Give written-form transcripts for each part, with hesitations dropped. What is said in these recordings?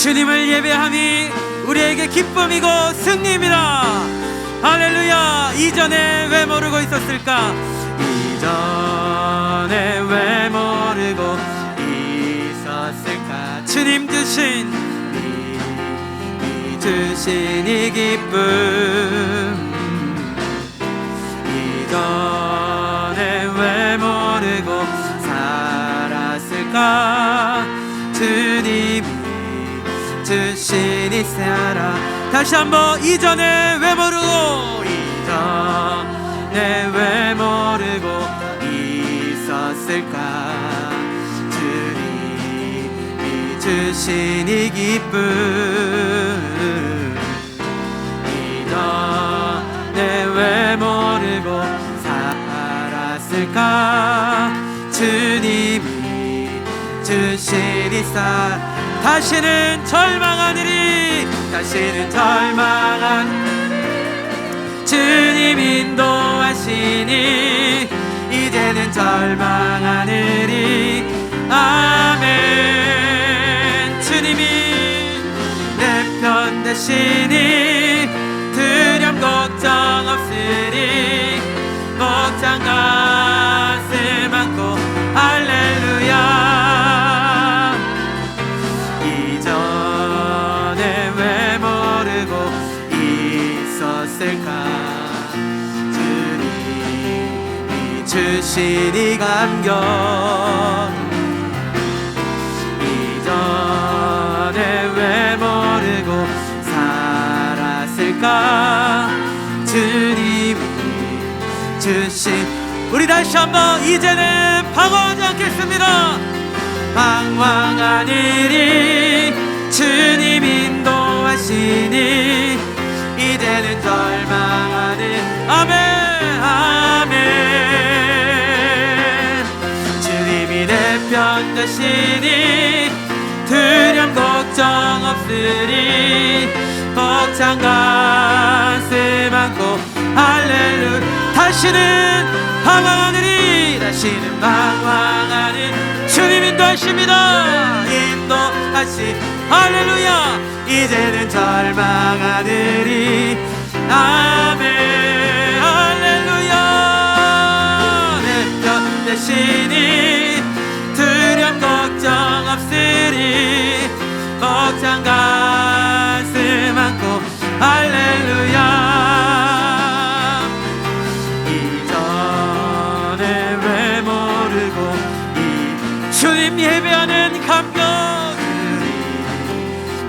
주님을 예배함이 우리에게 기쁨이고 승리입니다. 할렐루야. 이전에 왜 모르고 있었을까? 이전에 왜 모르고 있었을까? 주님 주신 이 기쁨, 이전에 왜 모르고 살았을까? 주님이 주신 이 사랑. 다시 한번. 이전에 왜 모르고, 이전에 왜 모르고 있었을까? 주님이 주신 이 기쁨, 이전에 왜 모르고 살았을까? 주님이 주신 이 사랑. 다시는 절망하느니, 다시는 절망한 주님 인도하시니 이제는 절망하느니. 아멘. 주님이 내 편 되시니 두려움 걱정 없으니 목장 가슴 안고 할렐루야. 이전에 왜 모르고 있었을까? 주님이 주신 이 감격. 이전에 왜 모르고 살았을까? 주님이 주신. 우리 다시 한번. 이제는 방황하지 않겠습니다. 방황하느니 주님 인도하시니 이제는 절망하는. 아멘 아멘. 주님이 내 편 되시니 두려움 걱정 없으니 벅찬 가슴 안고 할렐루야. 다시는 방황하느니, 다시는 방황하는 주님 인도하십니다. 인도하시. 할렐루야. 이제는 절망하느니. 아멘 할렐루야. 내 편 되시니 두려움 걱정 없으니 벅찬 가슴 안고 할렐루야. 이전에 왜 모르고 주님 예배하는 감격,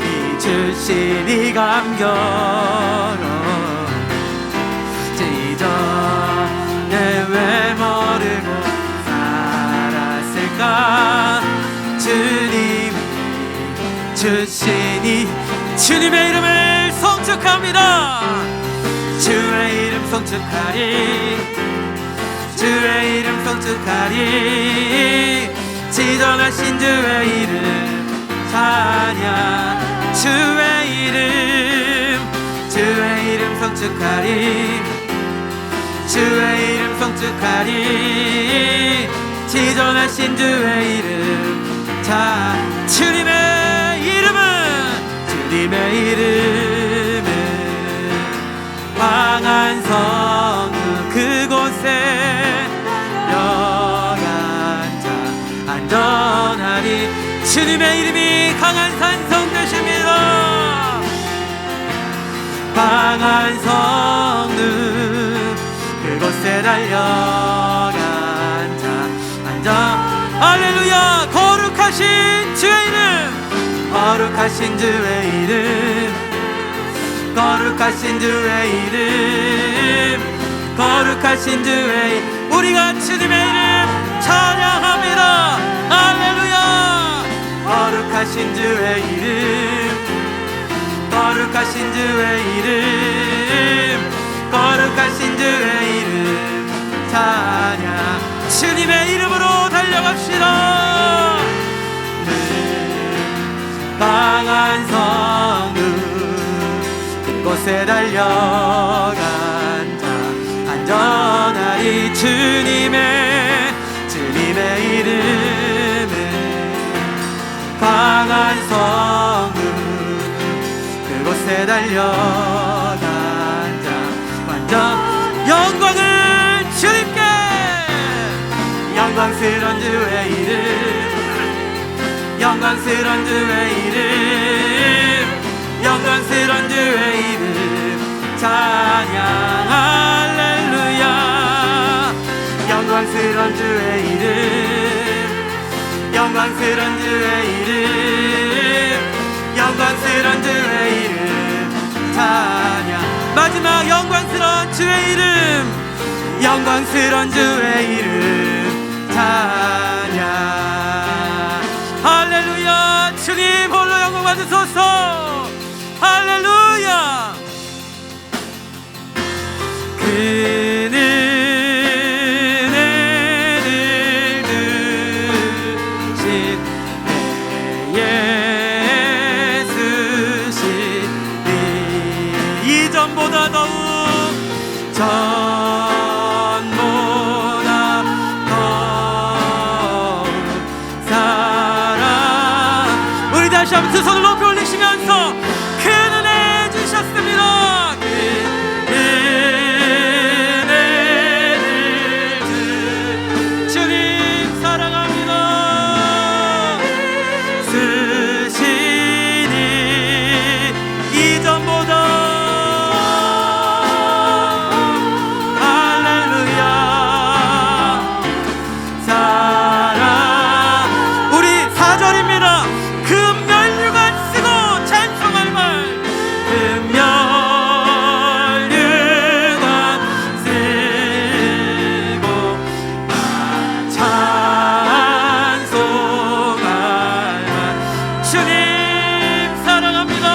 주님이 주신 이 감격. 이전에 왜 모르고 살았을까? 주님이 주신 이 주님의 이름을 송축합니다. 주의 이름 송축하리, 주의 이름 송축하리. 지존하신 주의 이름 찬양. 주의 이름 송축하리, 주의 이름 송축하리. 지존하신 주의 이름 찬양. 주님의 이름은 광한 성읍 그곳에 영한 자 안전하리. 주님의 이름이 강한 산성 되십니다. 광한 성읍 그곳에 달려간 자 안전. 할렐루야. 거룩하신 주의 이름, 거룩하신 주의 이름, 거룩하신 주의 이름, 거룩하신 주의 이름. 우리가 주님의 이름 찬양합니다. 할렐루야. 거룩하신 주의 이름, 거룩하신 주의 이름, 거룩하신 주의 이름 찬양. 주님의 이름으로 달려갑시다. 강한 성읍 그곳에 달려간 자 안전하리. 주님의 이름은 강한 성읍 달려간다. 완전 영광을 주님께. 영광스런 주의 이름, 영광스런 주의 이름, 영광스런 주의 이름 찬양 할렐루야. 영광스런 주의 이름, 영광스런 주의 이름, 영광스런 주의 이름 찬양. 마지막 영광스런 주의 이름, 영광스런 주의 이름 찬양. 할렐루야. 주님 홀로 영광 받으소서. 할렐루야. 그는 은혜를 드신 내 예수시니 이전보다 더욱 전보다 더욱 사랑. 우리 다시 한번 두 손을 높이 올리시면서 큰 은혜 주셨습니다. 그 은혜를 주님 사랑합니다. 쓰시니 이전보다 할렐루야 사랑. 우리 4절입니다. 금면류관 쓰고 찬송할 말. 금면류관 쓰고 찬송할 말. 주님 사랑합니다.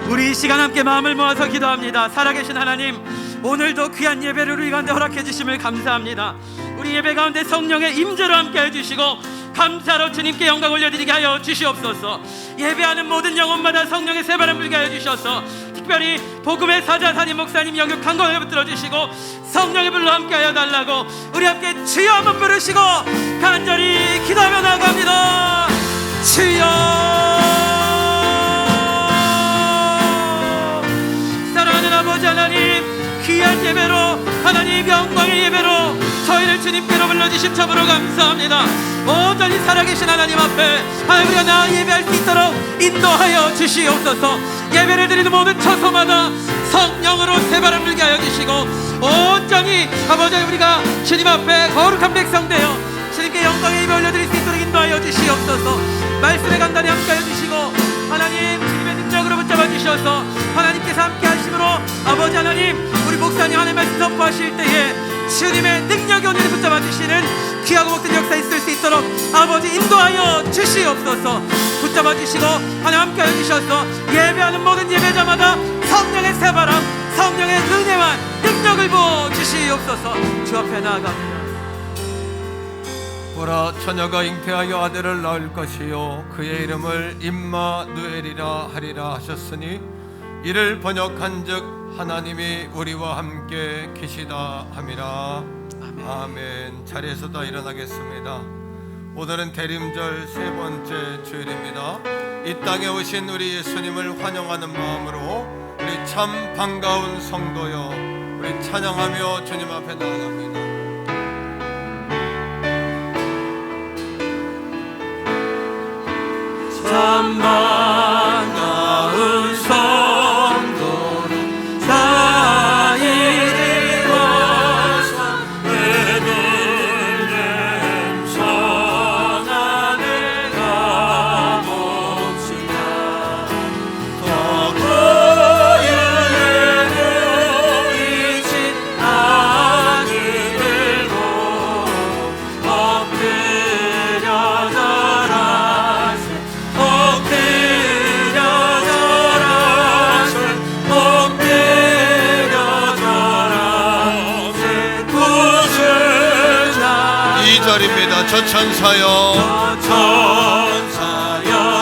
우리 이 시간 함께 마음을 모아서 기도합니다. 살아계신 하나님, 오늘도 귀한 예배를 우리 가운데 허락해 주심을 감사합니다. 우리 예배 가운데 성령의 임재로 함께 해주시고 감사로 주님께 영광 올려드리게 하여 주시옵소서. 예배하는 모든 영혼마다 성령의 새바람 불게 하여 주셔서 특별히 복음의 사자 산임 목사님 영역 강건하게 붙들어 주시고 성령의 불로 함께 하여 달라고 우리 함께 주여 한번 부르시고 간절히 기도하며 나아갑니다. 주여. 사랑하는 아버지 하나님, 귀한 예배로 하나님 영광의 예배로 저희를 주님께로 불러주신 참으로 감사합니다. 온전히 살아계신 하나님 앞에 하나님 우리가 나아 예배할 수 있도록 인도하여 주시옵소서. 예배를 드리는 모든 처소마다 성령으로 새바람 불게 하여 주시고 온전히 아버지 우리가 주님 앞에 거룩한 백성 되어 주님께 영광의 예배 올려드릴 수 있도록 인도하여 주시옵소서. 말씀에 간단히 함께하여 주시고 하나님 주님의 능력으로 붙잡아 주셔서 하나님께서 함께 하심으로 아버지 하나님 우리 목사님 하나님 말씀 선포하실 때에 주님의 능력이 오늘 붙잡아 주시는 귀하고 복된 역사 있을 수 있도록 아버지 인도하여 주시옵소서. 붙잡아 주시고 하나님 함께하여 주셔서 예배하는 모든 예배자마다 성령의 새바람 성령의 은혜와 능력을 부어 주시옵소서. 주 앞에 나아갑니다. 보라, 처녀가 잉태하여 아들을 낳을 것이요 그의 이름을 임마누엘이라 하리라 하셨으니 이를 번역한즉 하나님이 우리와 함께 계시다 함이라. 아멘. 자리에서 다 일어나겠습니다. 오늘은 대림절 세 번째 주일입니다. 이 땅에 오신 우리 예수님을 환영하는 마음으로 우리 참 반가운 성도여 우리 찬양하며 주님 앞에 나아갑니다. 참 반가운 성도로 다 이루어서 베들레헴 성 안에 가봅시다. 더 고연에 누이신 아기 들고 엎드려 저 천사여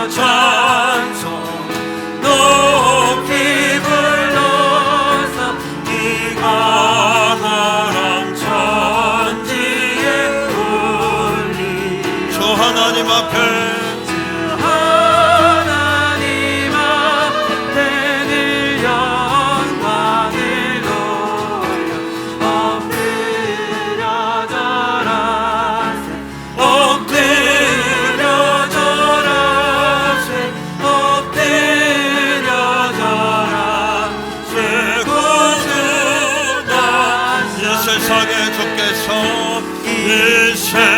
찬송 높이 불러서 이 하나님 앞에 하나님 앞에 늘 영광을 돌려 엎드려 절하세 엎드려 절하세 엎드려 절하세 구주나 이 세상에 주께서 이 세상에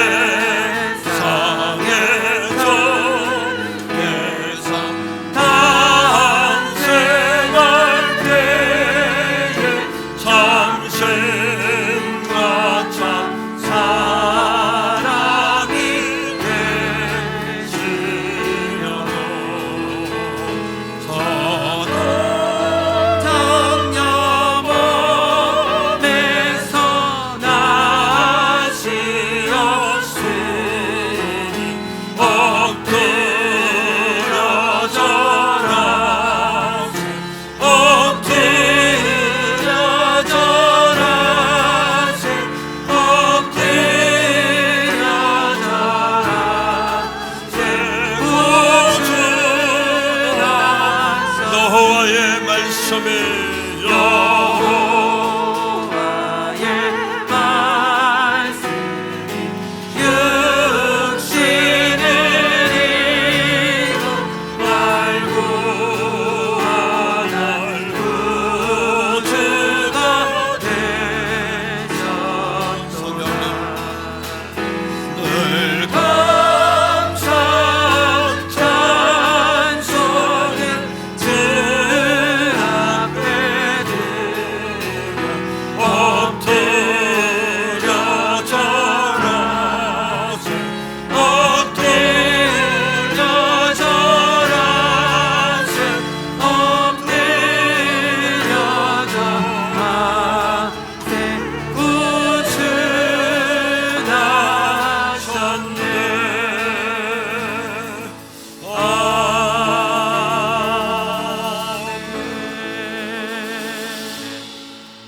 주께서 탄생할 때에 참생과 참 사랑이 되시려고 정녀몸에서 나시었으니 엎드려 절하세 엎드려 절하세 엎드려 절하세 구주나 여호와의 말씀이 여호와의 말씀이 육신을 입고 날 구원할 구주가 되셨도다 늘 감사 찬송은 주 앞에 드려 엎드려 절하세 엎드려 절하세 엎드려 절하세 구주나셨네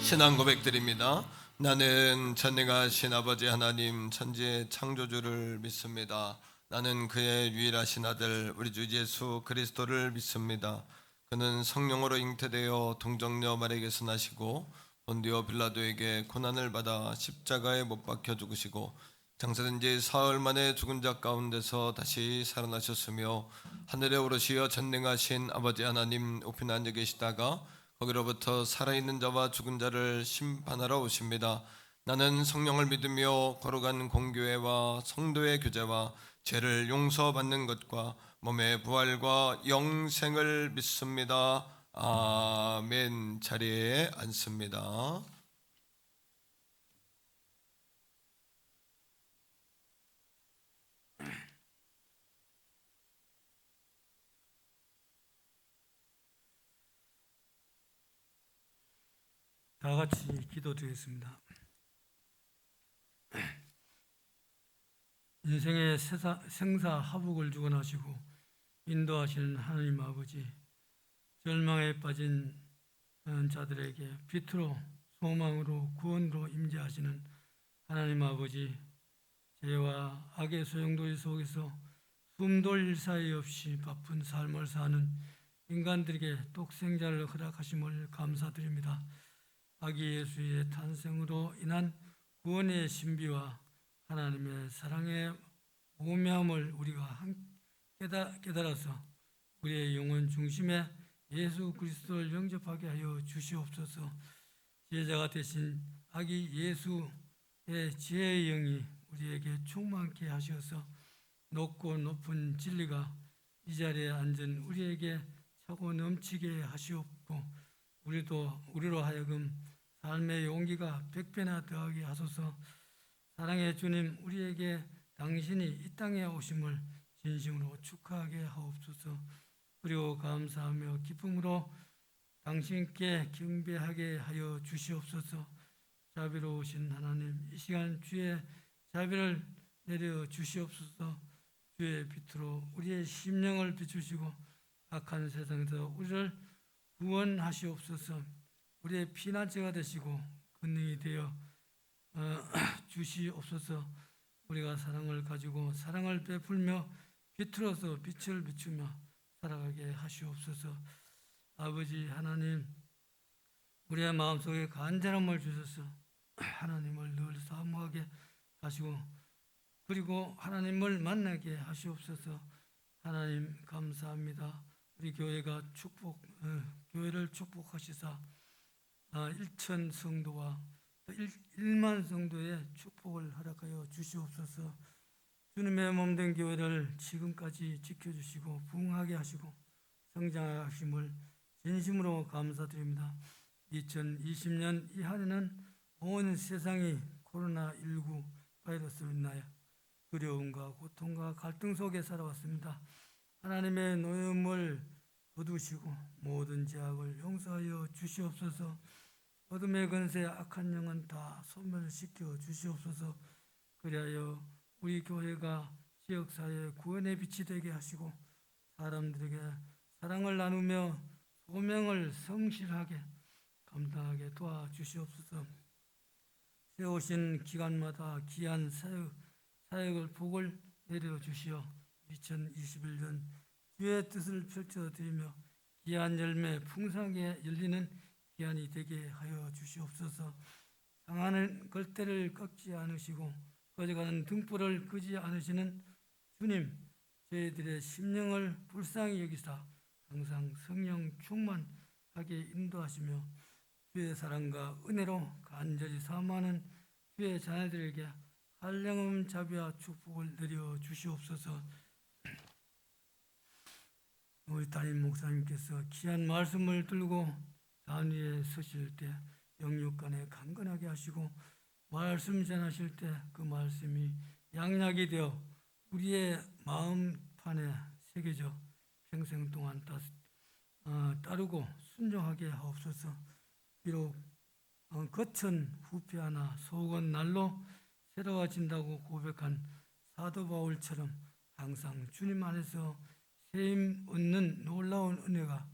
신앙 고백드립니다. 나는 전능하신 아버지 하나님 천지의 창조주를 믿습니다. 나는 그의 유일하신 아들 우리 주 예수 그리스도를 믿습니다. 그는 성령으로 잉태되어 동정녀 마리아에게서 나시고 본디오 빌라도에게 고난을 받아 십자가에 못 박혀 죽으시고 장사된 지 사흘 만에 죽은 자 가운데서 다시 살아나셨으며 하늘에 오르시어 전능하신 아버지 하나님 우편에 앉아 계시다가 거기로부터 살아있는 자와 죽은 자를 심판하러 오십니다. 나는 성령을 믿으며 거룩한 공교회와 성도의 교제와 죄를 용서받는 것과 몸의 부활과 영생을 믿습니다. 아멘. 자리에 앉습니다. 다 같이 기도드리겠습니다. 인생의 생사하복을 주관하시고 인도하시는 하나님 아버지, 절망에 빠진 자들에게 빛으로 소망으로 구원으로 임재하시는 하나님 아버지, 죄와 악의 소용돌이 속에서 숨돌릴 사이 없이 바쁜 삶을 사는 인간들에게 독생자를 허락하심을 감사드립니다. 아기 예수의 탄생으로 인한 구원의 신비와 하나님의 사랑의 오묘함을 우리가 깨달아서 우리의 영혼 중심에 예수 그리스도를 영접하게 하여 주시옵소서. 지혜자가 되신 아기 예수의 지혜의 영이 우리에게 충만케 하셔서 높고 높은 진리가 이 자리에 앉은 우리에게 차고 넘치게 하시옵고 우리로 하여금 삶의 용기가 100배나 더하게 하소서. 사랑의 주님, 우리에게 당신이 이 땅에 오심을 진심으로 축하하게 하옵소서. 그리고 감사하며 기쁨으로 당신께 경배하게 하여 주시옵소서. 자비로우신 하나님, 이 시간 주의 자비를 내려 주시옵소서. 주의 빛으로 우리의 심령을 비추시고 악한 세상에서 우리를 구원하시옵소서. 우리의 피난처가 되시고 근능이 되어 주시옵소서. 우리가 사랑을 가지고 사랑을 베풀며 빛으로서 빛을 비추며 살아가게 하시옵소서. 아버지 하나님, 우리의 마음속에 간절함을 주셔서 하나님을 늘 사모하게 하시고 그리고 하나님을 만나게 하시옵소서. 하나님 감사합니다. 우리 교회가 교회를 축복하시사 1천 성도와 1만 성도의 축복을 허락하여 주시옵소서. 주님의 몸된 교회를 지금까지 지켜주시고 부흥하게 하시고 성장하심을 진심으로 감사드립니다. 2020년 이 한 해는 온 세상이 코로나19 바이러스로 인하여 두려움과 고통과 갈등 속에 살아왔습니다. 하나님의 노여움을 거두시고 모든 죄악을 용서하여 주시옵소서. 어둠의 권세 악한 영은 다 소멸시켜 주시옵소서. 그리하여 우리 교회가 지역사회의 구원의 빛이 되게 하시고 사람들에게 사랑을 나누며 소명을 성실하게 감당하게 도와주시옵소서. 세우신 기간마다 귀한 사역을 복을 내려주시어 2021년 주의 뜻을 펼쳐드리며 귀한 열매 풍성하게 열리는 기한이 되게 하여 주시옵소서. 상하는 걸대를 꺾지 않으시고 꺼져가는 등불을 끄지 않으시는 주님, 저희들의 심령을 불쌍히 여기사 항상 성령 충만하게 인도하시며 주의 사랑과 은혜로 간절히 사모하는 주의 자녀들에게 한량없는 자비와 축복을 내려 주시옵소서. 우리 담임 목사님께서 귀한 말씀을 들고 단 위에 서실 때 영육간에 강건하게 하시고 말씀 전하실 때 그 말씀이 양약이 되어 우리의 마음판에 새겨져 평생 동안 따르고 순종하게 하옵소서. 비록 겉은 후패하나 속은 날로 새로워진다고 고백한 사도 바울처럼 항상 주님 안에서 세임 얻는 놀라운 은혜가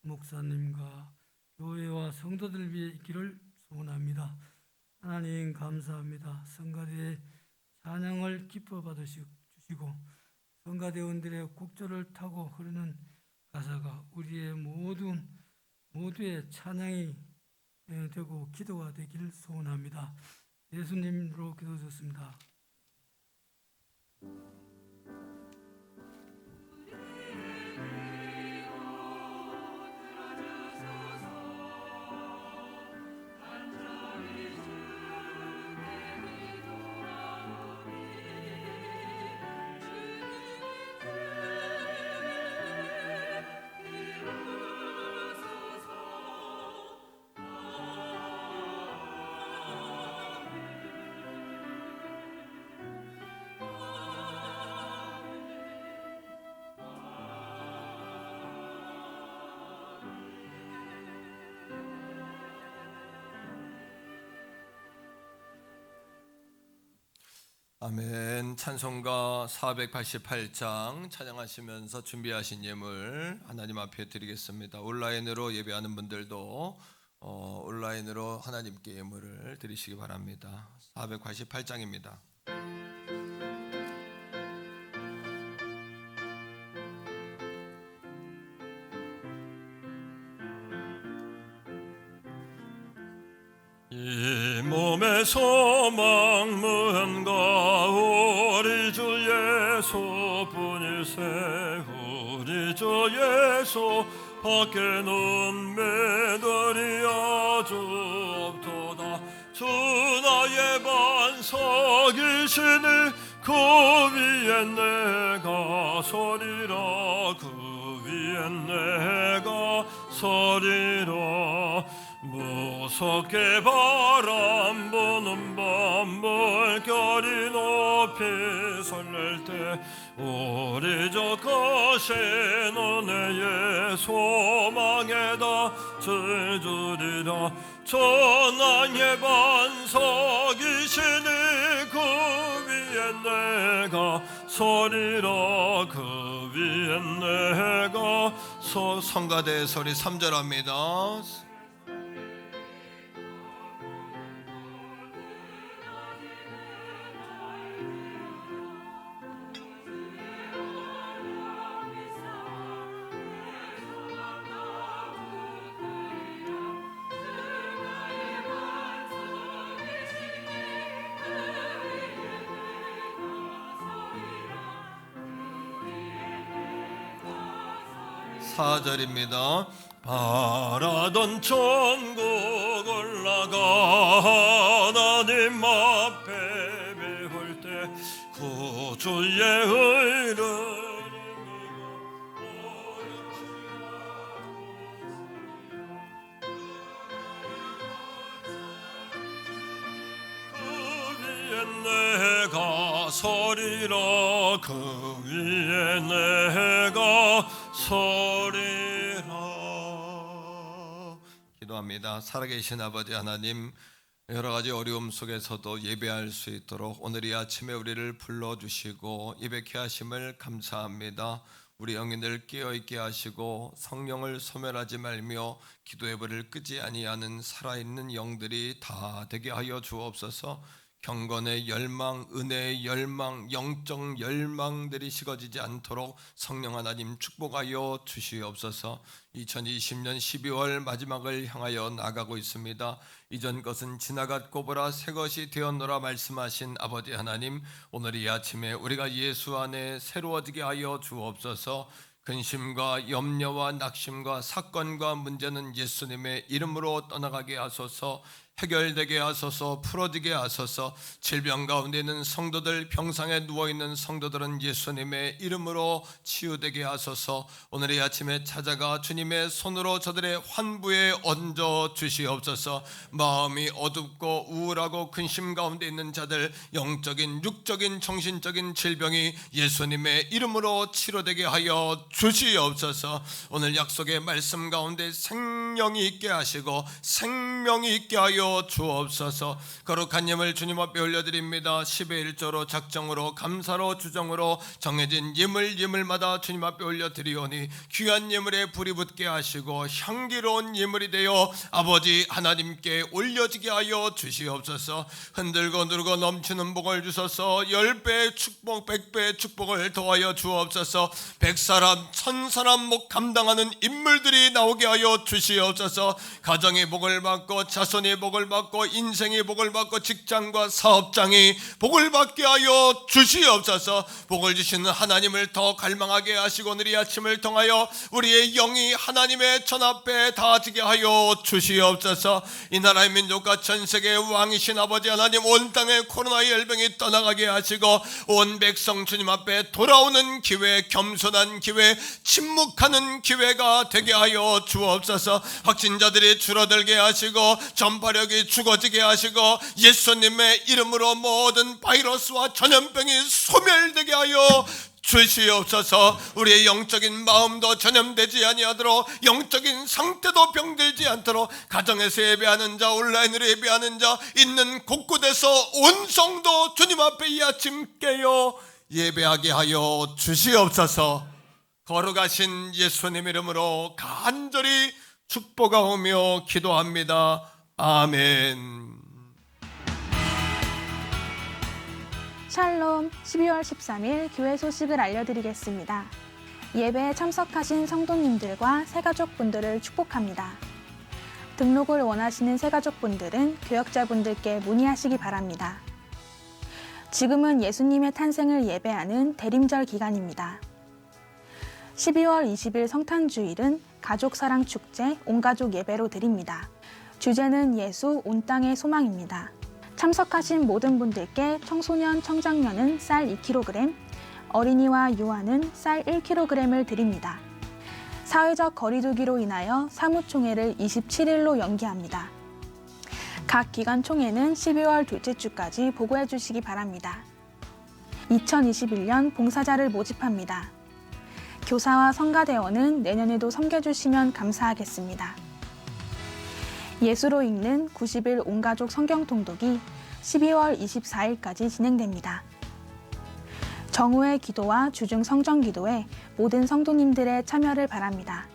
목사님과 교회와 성도들 위해 있기를 소원합니다. 하나님 감사합니다. 성가대의 찬양을 기뻐 받으시고 성가대원들의 곡조를 타고 흐르는 가사가 우리의 모두의 찬양이 되고 기도가 되기를 소원합니다. 예수님으로 기도드렸습니다. 아멘. 찬송가 488장 찬양하시면서 준비하신 예물 하나님 앞에 드리겠습니다. 온라인으로 예배하는 분들도 온라인으로 하나님께 예물을 드리시기 바랍니다. 488장입니다. 이 몸의 소망 무언가 우리 주 예수뿐일세. 우리 주 예수 밖에 눈매들이 아주 없도다. 주 나의 반석이시니 그 위에 내가 서리라. 그 위에 내가 서리라. 무섭게 바람 부는 밤 물결이 높이 설렐 때 우리 저 거신 은혜의 소망에다 즐주리라. 전하의 반석이시니 그 위에 내가 서리라. 그 위에 내가 성가대 소리 3절합니다. 4절입니다. 바라던 천국 올라가 하나님 앞에 배울 때 구주의 의를 내가 서리라 그 위에 내가 서리라. 기도합니다. 살아계신 아버지 하나님, 여러 가지 어려움 속에서도 예배할 수 있도록 오늘 이 아침에 우리를 불러주시고 예배케 하심을 감사합니다. 우리 영혼을 깨어있게 하시고 성령을 소멸하지 말며 기도의 불을 끄지 아니하는 살아있는 영들이 다 되게 하여 주옵소서. 경건의 열망, 은혜의 열망, 영적 열망들이 식어지지 않도록 성령 하나님 축복하여 주시옵소서. 2020년 12월 마지막을 향하여 나가고 있습니다. 이전 것은 지나갔고 보라 새 것이 되었노라 말씀하신 아버지 하나님, 오늘 이 아침에 우리가 예수 안에 새로워지게 하여 주옵소서. 근심과 염려와 낙심과 사건과 문제는 예수님의 이름으로 떠나가게 하소서. 해결되게 하소서. 풀어지게 하소서. 질병 가운데 있는 성도들, 병상에 누워있는 성도들은 예수님의 이름으로 치유되게 하소서. 오늘 이 아침에 찾아가 주님의 손으로 저들의 환부에 얹어 주시옵소서. 마음이 어둡고 우울하고 근심 가운데 있는 자들, 영적인 육적인 정신적인 질병이 예수님의 이름으로 치료되게 하여 주시옵소서. 오늘 약속의 말씀 가운데 생명이 있게 하시고 생명이 있게 하여 주옵소서. 거룩한 예물 주님 앞에 올려드립니다. 10의 1조로 작정으로 감사로 주정으로 정해진 예물마다 주님 앞에 올려드리오니 귀한 예물에 불이 붙게 하시고 향기로운 예물이 되어 아버지 하나님께 올려지게 하여 주시옵소서. 흔들고 누르고 넘치는 복을 주소서. 10배의 축복 100배의 축복을 더하여 주옵소서. 100사람 1000사람 목 감당하는 인물들이 나오게 하여 주시옵소서. 가정의 복을 받고 자손의 복을 받고 인생의 복을 받고 직장과 사업장이 복을 받게 하여 주시옵소서. 복을 주시는 하나님을 더 갈망하게 하시고 오늘 이 아침을 통하여 우리의 영이 하나님의 전 앞에 닿아지게 하여 주시옵소서. 이 나라의 민족과 전 세계의 왕이신 아버지 하나님, 온 땅에 코로나 열병이 떠나가게 하시고 온 백성 주님 앞에 돌아오는 기회, 겸손한 기회, 침묵하는 기회가 되게 하여 주옵소서. 확진자들이 줄어들게 하시고 전파력이 죽어지게 하시고 예수님의 이름으로 모든 바이러스와 전염병이 소멸되게 하여 주시옵소서. 우리의 영적인 마음도 전염되지 아니하도록, 영적인 상태도 병들지 않도록 가정에서 예배하는 자, 온라인으로 예배하는 자 있는 곳곳에서 온 성도 주님 앞에 이 아침 깨어 예배하게 하여 주시옵소서. 거룩하신 예수님 이름으로 간절히 축복하오며 기도합니다. 아멘. 샬롬, 12월 13일 교회 소식을 알려드리겠습니다. 예배에 참석하신 성도님들과 새가족분들을 축복합니다. 등록을 원하시는 새가족분들은 교역자분들께 문의하시기 바랍니다. 지금은 예수님의 탄생을 예배하는 대림절 기간입니다. 12월 20일 성탄주일은 가족사랑축제 온가족 예배로 드립니다. 주제는 예수 온 땅의 소망입니다. 참석하신 모든 분들께 청소년, 청장년은 쌀 2kg, 어린이와 유아는 쌀 1kg을 드립니다. 사회적 거리두기로 인하여 사무총회를 27일로 연기합니다. 각 기관 총회는 12월 둘째 주까지 보고해 주시기 바랍니다. 2021년 봉사자를 모집합니다. 교사와 성가대원은 내년에도 섬겨주시면 감사하겠습니다. 예수로 읽는 90일 온가족 성경통독이 12월 24일까지 진행됩니다. 정오의 기도와 주중 성전기도에 모든 성도님들의 참여를 바랍니다.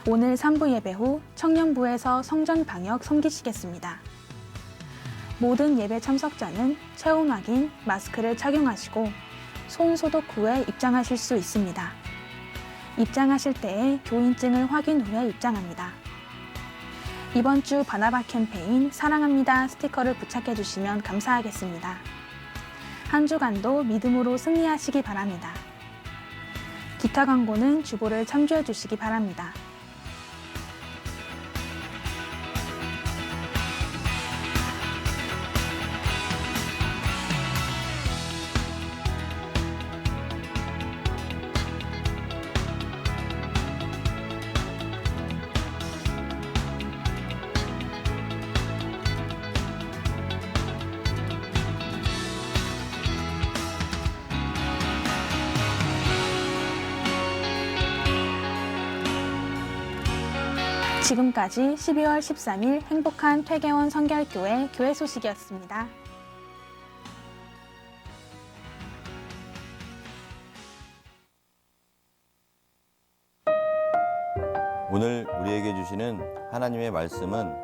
오늘 3부 예배 후 청년부에서 성전 방역 섬기시겠습니다. 모든 예배 참석자는 체온 확인, 마스크를 착용하시고 손 소독 후에 입장하실 수 있습니다. 입장하실 때에 교인증을 확인 후에 입장합니다. 이번 주 바나바 캠페인 사랑합니다 스티커를 부착해 주시면 감사하겠습니다. 한 주간도 믿음으로 승리하시기 바랍니다. 기타 광고는 주보를 참조해 주시기 바랍니다. 지금까지 12월 13일 행복한 퇴계원 성결교회 교회 소식이었습니다. 오늘 우리에게 주시는 하나님의 말씀은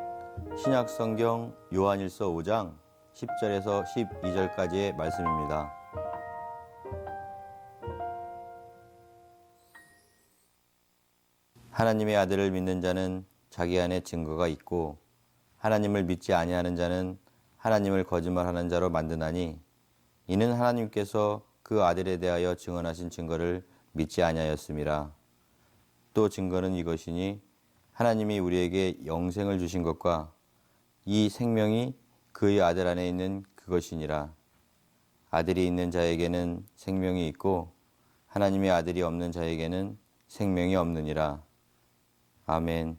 신약성경 요한일서 5장 10절에서 12절까지의 말씀입니다. 하나님의 아들을 믿는 자는 자기 안에 증거가 있고 하나님을 믿지 아니하는 자는 하나님을 거짓말하는 자로 만드나니 이는 하나님께서 그 아들에 대하여 증언하신 증거를 믿지 아니하였음이라. 또 증거는 이것이니 하나님이 우리에게 영생을 주신 것과 이 생명이 그의 아들 안에 있는 그것이니라. 아들이 있는 자에게는 생명이 있고 하나님의 아들이 없는 자에게는 생명이 없느니라. 아멘.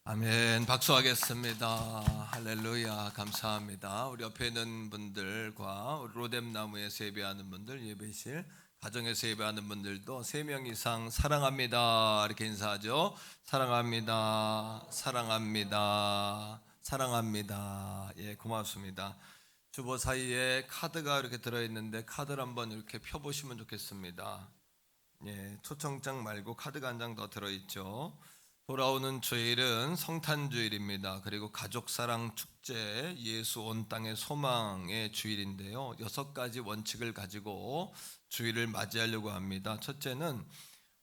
아멘. 박수하겠습니다. 할렐루야. 감사합니다. 우리 옆에 있는 분들과 로뎀나무에서 예배하는 분들, 예배실, 가정에서 예배하는 분들도 3명 이상 사랑합니다 이렇게 인사하죠. 사랑합니다. 사랑합니다. 사랑합니다. 예, 고맙습니다. 주보 사이에 카드가 이렇게 들어있는데 카드를 한번 이렇게 펴보시면 좋겠습니다. 예, 초청장 말고 카드가 한 장 더 들어있죠. 돌아오는 주일은 성탄주일입니다. 그리고 가족사랑 축제, 예수 온 땅의 소망의 주일인데요. 6가지 원칙을 가지고 주일을 맞이하려고 합니다. 첫째는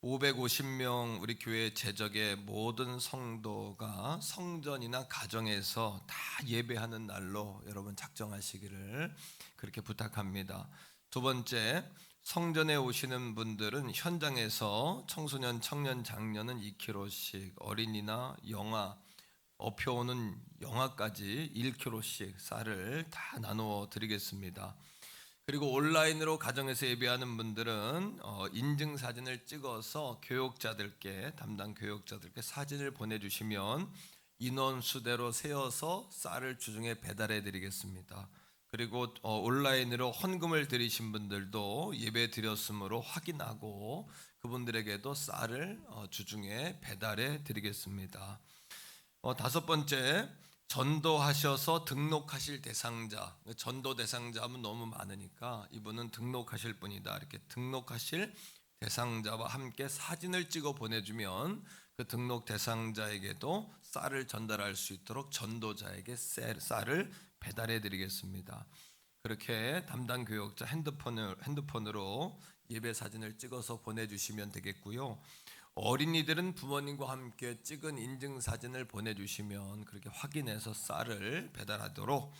550명 우리 교회 재적의 모든 성도가 성전이나 가정에서 다 예배하는 날로 여러분 작정하시기를 그렇게 부탁합니다. 두 번째, 성전에 오시는 분들은 현장에서 청소년, 청년, 장년은 2kg씩, 어린이나 영아, 업혀오는 영아까지 1kg씩 쌀을 다 나누어 드리겠습니다. 그리고 온라인으로 가정에서 예배하는 분들은 인증 사진을 찍어서 교육자들께, 담당 교육자들께 사진을 보내주시면 인원수대로 세어서 쌀을 주중에 배달해 드리겠습니다. 그리고 온라인으로 헌금을 드리신 분들도 예배 드렸으므로 확인하고 그분들에게도 쌀을 주중에 배달해 드리겠습니다. 다섯 번째, 전도하셔서 등록하실 대상자. 전도 대상자 하면 너무 많으니까 이분은 등록하실 분이다, 이렇게 등록하실 대상자와 함께 사진을 찍어 보내주면 그 등록 대상자에게도 쌀을 전달할 수 있도록 전도자에게 쌀을 배달해 드리겠습니다. 그렇게 담당 교육자 핸드폰으로 예배 사진을 찍어서 보내주시면 되겠고요. 어린이들은 부모님과 함께 찍은 인증 사진을 보내주시면 그렇게 확인해서 쌀을 배달하도록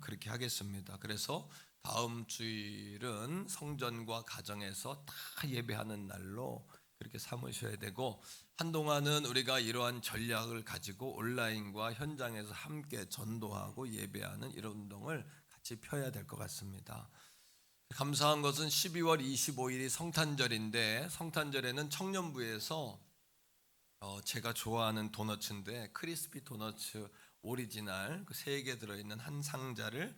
그렇게 하겠습니다. 그래서 다음 주일은 성전과 가정에서 다 예배하는 날로 그렇게 삼으셔야 되고, 한동안은 우리가 이러한 전략을 가지고 온라인과 현장에서 함께 전도하고 예배하는 이런 운동을 같이 펴야 될 것 같습니다. 감사한 것은 12월 25일이 성탄절인데, 성탄절에는 청년부에서 제가 좋아하는 도너츠인데 크리스피 도너츠 오리지널 그 3개 들어있는 한 상자를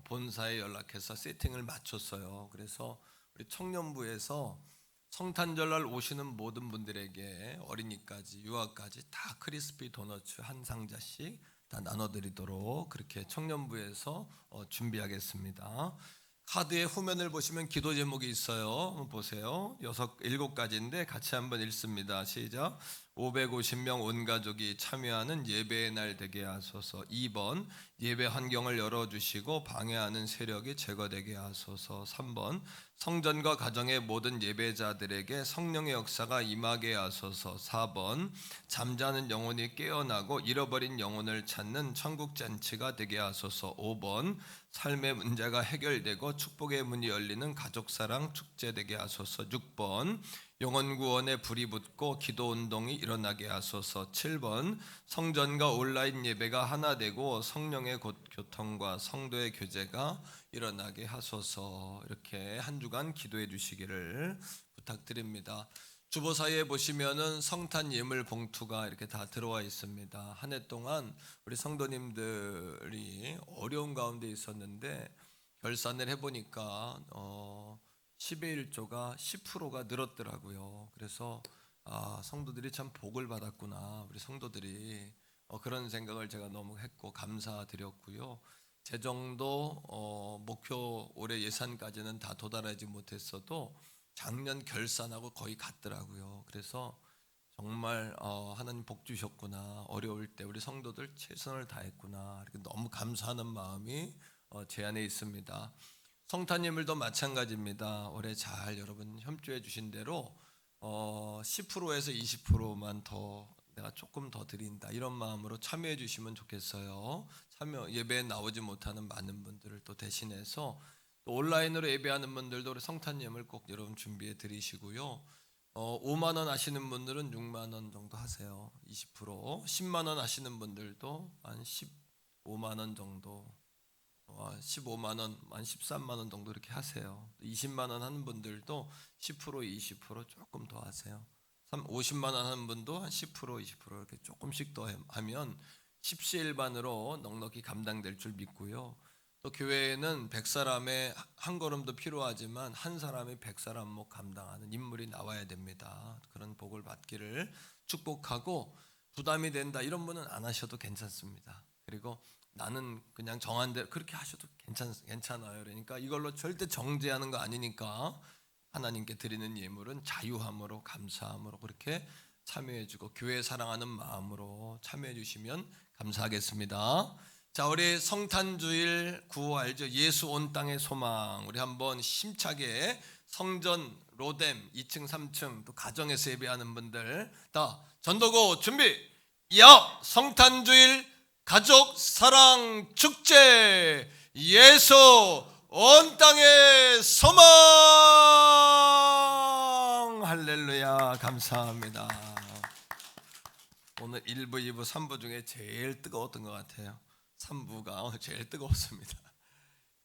본사에 연락해서 세팅을 마쳤어요. 그래서 우리 청년부에서 성탄절날 오시는 모든 분들에게 어린이까지 유아까지 다 크리스피 도너츠 한 상자씩 다 나눠드리도록 그렇게 청년부에서 준비하겠습니다. 카드의 후면을 보시면 기도 제목이 있어요. 한번 보세요. 7가지인데 같이 한번 읽습니다. 시작. 550명 온 가족이 참여하는 예배의 날 되게 하소서. 2번, 예배 환경을 열어주시고 방해하는 세력이 제거되게 하소서. 3번, 성전과 가정의 모든 예배자들에게 성령의 역사가 임하게 하소서. 4번, 잠자는 영혼이 깨어나고 잃어버린 영혼을 찾는 천국 잔치가 되게 하소서. 5번, 삶의 문제가 해결되고 축복의 문이 열리는 가족사랑 축제 되게 하소서. 6번, 영혼 구원에 불이 붙고 기도 운동이 일어나게 하소서. 7번, 성전과 온라인 예배가 하나 되고 성령의 교통과 성도의 교제가 일어나게 하소서. 이렇게 한 주간 기도해 주시기를 부탁드립니다. 주보사에 보시면은 성탄 예물 봉투가 이렇게 다 들어와 있습니다. 한 해 동안 우리 성도님들이 어려운 가운데 있었는데 결산을 해보니까 10의 1조가 10%가 늘었더라고요. 그래서 성도들이 참 복을 받았구나, 우리 성도들이 그런 생각을 제가 너무 했고 감사드렸고요. 재정도 목표 올해 예산까지는 다 도달하지 못했어도 작년 결산하고 거의 같더라고요. 그래서 정말 하나님 복 주셨구나, 어려울 때 우리 성도들 최선을 다했구나, 이렇게 너무 감사하는 마음이 제 안에 있습니다. 성탄 예물도 마찬가지입니다. 올해 잘 여러분 협조해 주신 대로 10%에서 20%만 더 내가 조금 더 드린다, 이런 마음으로 참여해 주시면 좋겠어요. 참여 예배에 나오지 못하는 많은 분들을 또 대신해서 또 온라인으로 예배하는 분들도 우리 성탄 예물 꼭 여러분 준비해 드리시고요. 5만 원 하시는 분들은 6만 원 정도 하세요. 20%. 10만 원 하시는 분들도 한 15만 원 정도, 15만 원, 한 13만 원 정도 이렇게 하세요. 20만 원 하는 분들도 10%, 20% 조금 더 하세요. 50만 원 하는 분도 한 10%, 20% 이렇게 조금씩 더 하면 십시일반으로 넉넉히 감당될 줄 믿고요. 또 교회에는 100사람의 한 걸음도 필요하지만 한 사람이 100사람 감당하는 인물이 나와야 됩니다. 그런 복을 받기를 축복하고, 부담이 된다 이런 분은 안 하셔도 괜찮습니다. 그리고 나는 그냥 정한 대로 그렇게 하셔도 괜찮아요. 그러니까 이걸로 절대 정죄하는 거 아니니까 하나님께 드리는 예물은 자유함으로 감사함으로 그렇게 참여해주고 교회 사랑하는 마음으로 참여해주시면 감사하겠습니다. 자, 우리 성탄주일 구호 알죠? 예수 온 땅의 소망. 우리 한번 힘차게 성전, 로뎀, 2층, 3층 또 가정에서 예배하는 분들 다 전도고 준비. 야, 성탄주일 가족 사랑 축제 예수 온 땅의 소망. 할렐루야. 감사합니다. 오늘 1부, 2부, 3부 중에 제일 뜨거웠던 것 같아요. 3부가 제일 뜨거웠습니다.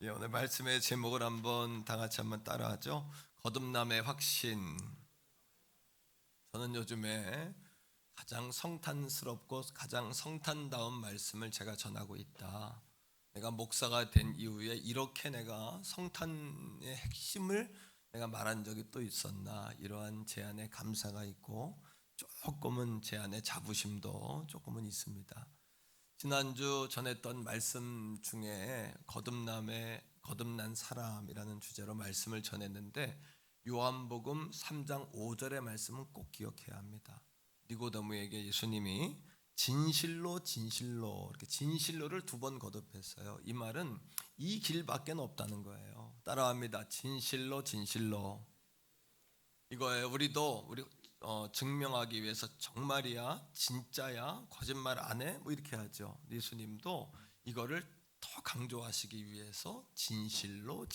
예, 오늘 말씀의 제목을 한번 다 같이 한번 따라하죠. 거듭남의 확신. 저는 요즘에 가장 성탄스럽고 가장 성탄다운 말씀을 제가 전하고 있다. 내가 목사가 된 이후에 이렇게 내가 성탄의 핵심을 내가 말한 적이 또 있었나, 이러한 제 안에 감사가 있고 조금은 제 안에 자부심도 조금은 있습니다. 지난주 전했던 말씀 중에 거듭난 사람이라는 주제로 말씀을 전했는데, 요한복음 3장 5절의 말씀은 꼭 기억해야 합니다. 니고데모에게 예수님이 진실로 이렇게 진실로를 2번 거듭했어요. 이 말은 이 길밖에 없다는 거예요. 따라합니다. 진실로 이거예요. 우리도 증명하기 위해서 정말이야, 진짜야, 거짓말 안 해, 뭐 이렇게 하죠. 예수님도 이거를 더 강조하시기 위해서 진실로.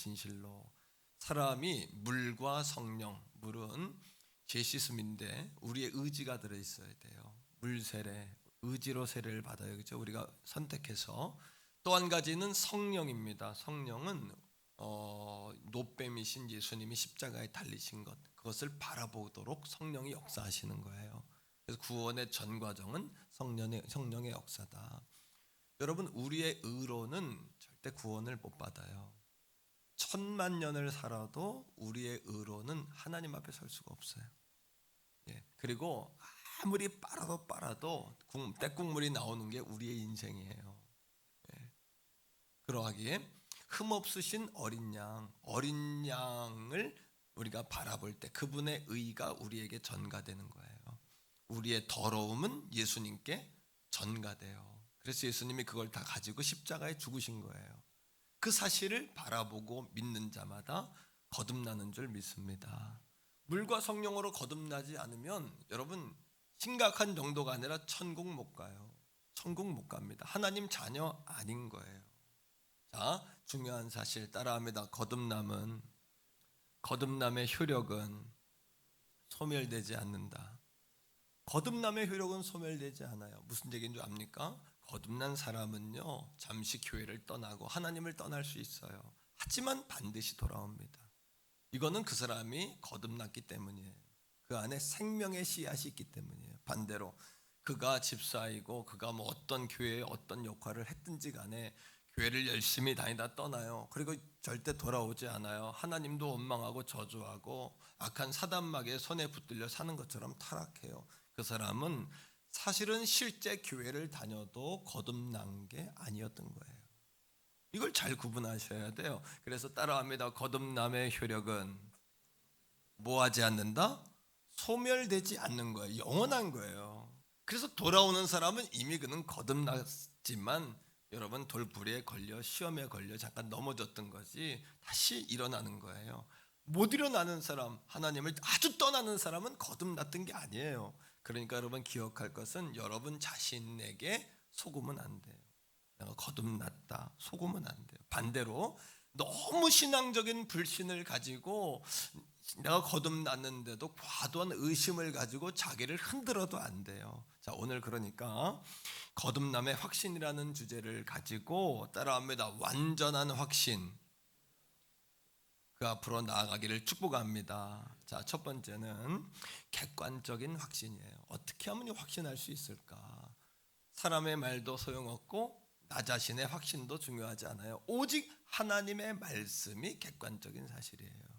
사람이 물과 성령, 물은 제시스인데 우리의 의지가 들어 있어야 돼요. 물 세례, 의지로 세례를 받아요. 그렇죠? 우리가 선택해서. 또 한 가지는 성령입니다. 성령은 노뱀이신 예수님이 십자가에 달리신 것, 그것을 바라보도록 성령이 역사하시는 거예요. 그래서 구원의 전 과정은 성령의 역사다. 여러분, 우리의 의로는 절대 구원을 못 받아요. 1000만 년을 살아도 우리의 의로는 하나님 앞에 설 수가 없어요. 예. 그리고 아무리 빨아도 떼국물이 나오는 게 우리의 인생이에요. 예. 그러하기에 흠없으신 어린 양을 우리가 바라볼 때 그분의 의가 우리에게 전가되는 거예요. 우리의 더러움은 예수님께 전가돼요. 그래서 예수님이 그걸 다 가지고 십자가에 죽으신 거예요. 그 사실을 바라보고 믿는 자마다 거듭나는 줄 믿습니다. 물과 성령으로 거듭나지 않으면 여러분, 심각한 정도가 아니라 천국 못 가요. 천국 못 갑니다. 하나님 자녀 아닌 거예요. 자, 중요한 사실 따라합니다. 거듭남의 효력은 소멸되지 않는다. 거듭남의 효력은 소멸되지 않아요. 무슨 얘기인 줄 압니까? 거듭난 사람은요, 잠시 교회를 떠나고 하나님을 떠날 수 있어요. 하지만 반드시 돌아옵니다. 이거는 그 사람이 거듭났기 때문이에요. 그 안에 생명의 씨앗이 있기 때문이에요. 반대로 그가 집사이고 그가 뭐 어떤 교회에 어떤 역할을 했든지 간에 교회를 열심히 다니다 떠나요. 그리고 절대 돌아오지 않아요. 하나님도 원망하고 저주하고 악한 사단마귀의 손에 붙들려 사는 것처럼 타락해요. 그 사람은 사실은 실제 교회를 다녀도 거듭난 게 아니었던 거예요. 이걸 잘 구분하셔야 돼요. 그래서 따라합니다. 거듭남의 효력은 뭐하지 않는다? 소멸되지 않는 거예요. 영원한 거예요. 그래서 돌아오는 사람은 이미 그는 거듭났지만 여러분, 돌부리에 걸려 시험에 걸려 잠깐 넘어졌던 것이 다시 일어나는 거예요. 못 일어나는 사람, 하나님을 아주 떠나는 사람은 거듭났던 게 아니에요. 그러니까 여러분 기억할 것은 여러분 자신에게 속으면 안 돼요. 내가 거듭났다, 속으면 안 돼요. 반대로 너무 신앙적인 불신을 가지고 내가 거듭났는데도 과도한 의심을 가지고 자기를 흔들어도 안 돼요. 자, 오늘 그러니까 거듭남의 확신이라는 주제를 가지고 따라합니다. 완전한 확신. 그 앞으로 나아가기를 축복합니다. 자, 첫 번째는 객관적인 확신이에요. 어떻게 하면 확신할 수 있을까? 사람의 말도 소용없고 나 자신의 확신도 중요하지 않아요. 오직 하나님의 말씀이 객관적인 사실이에요.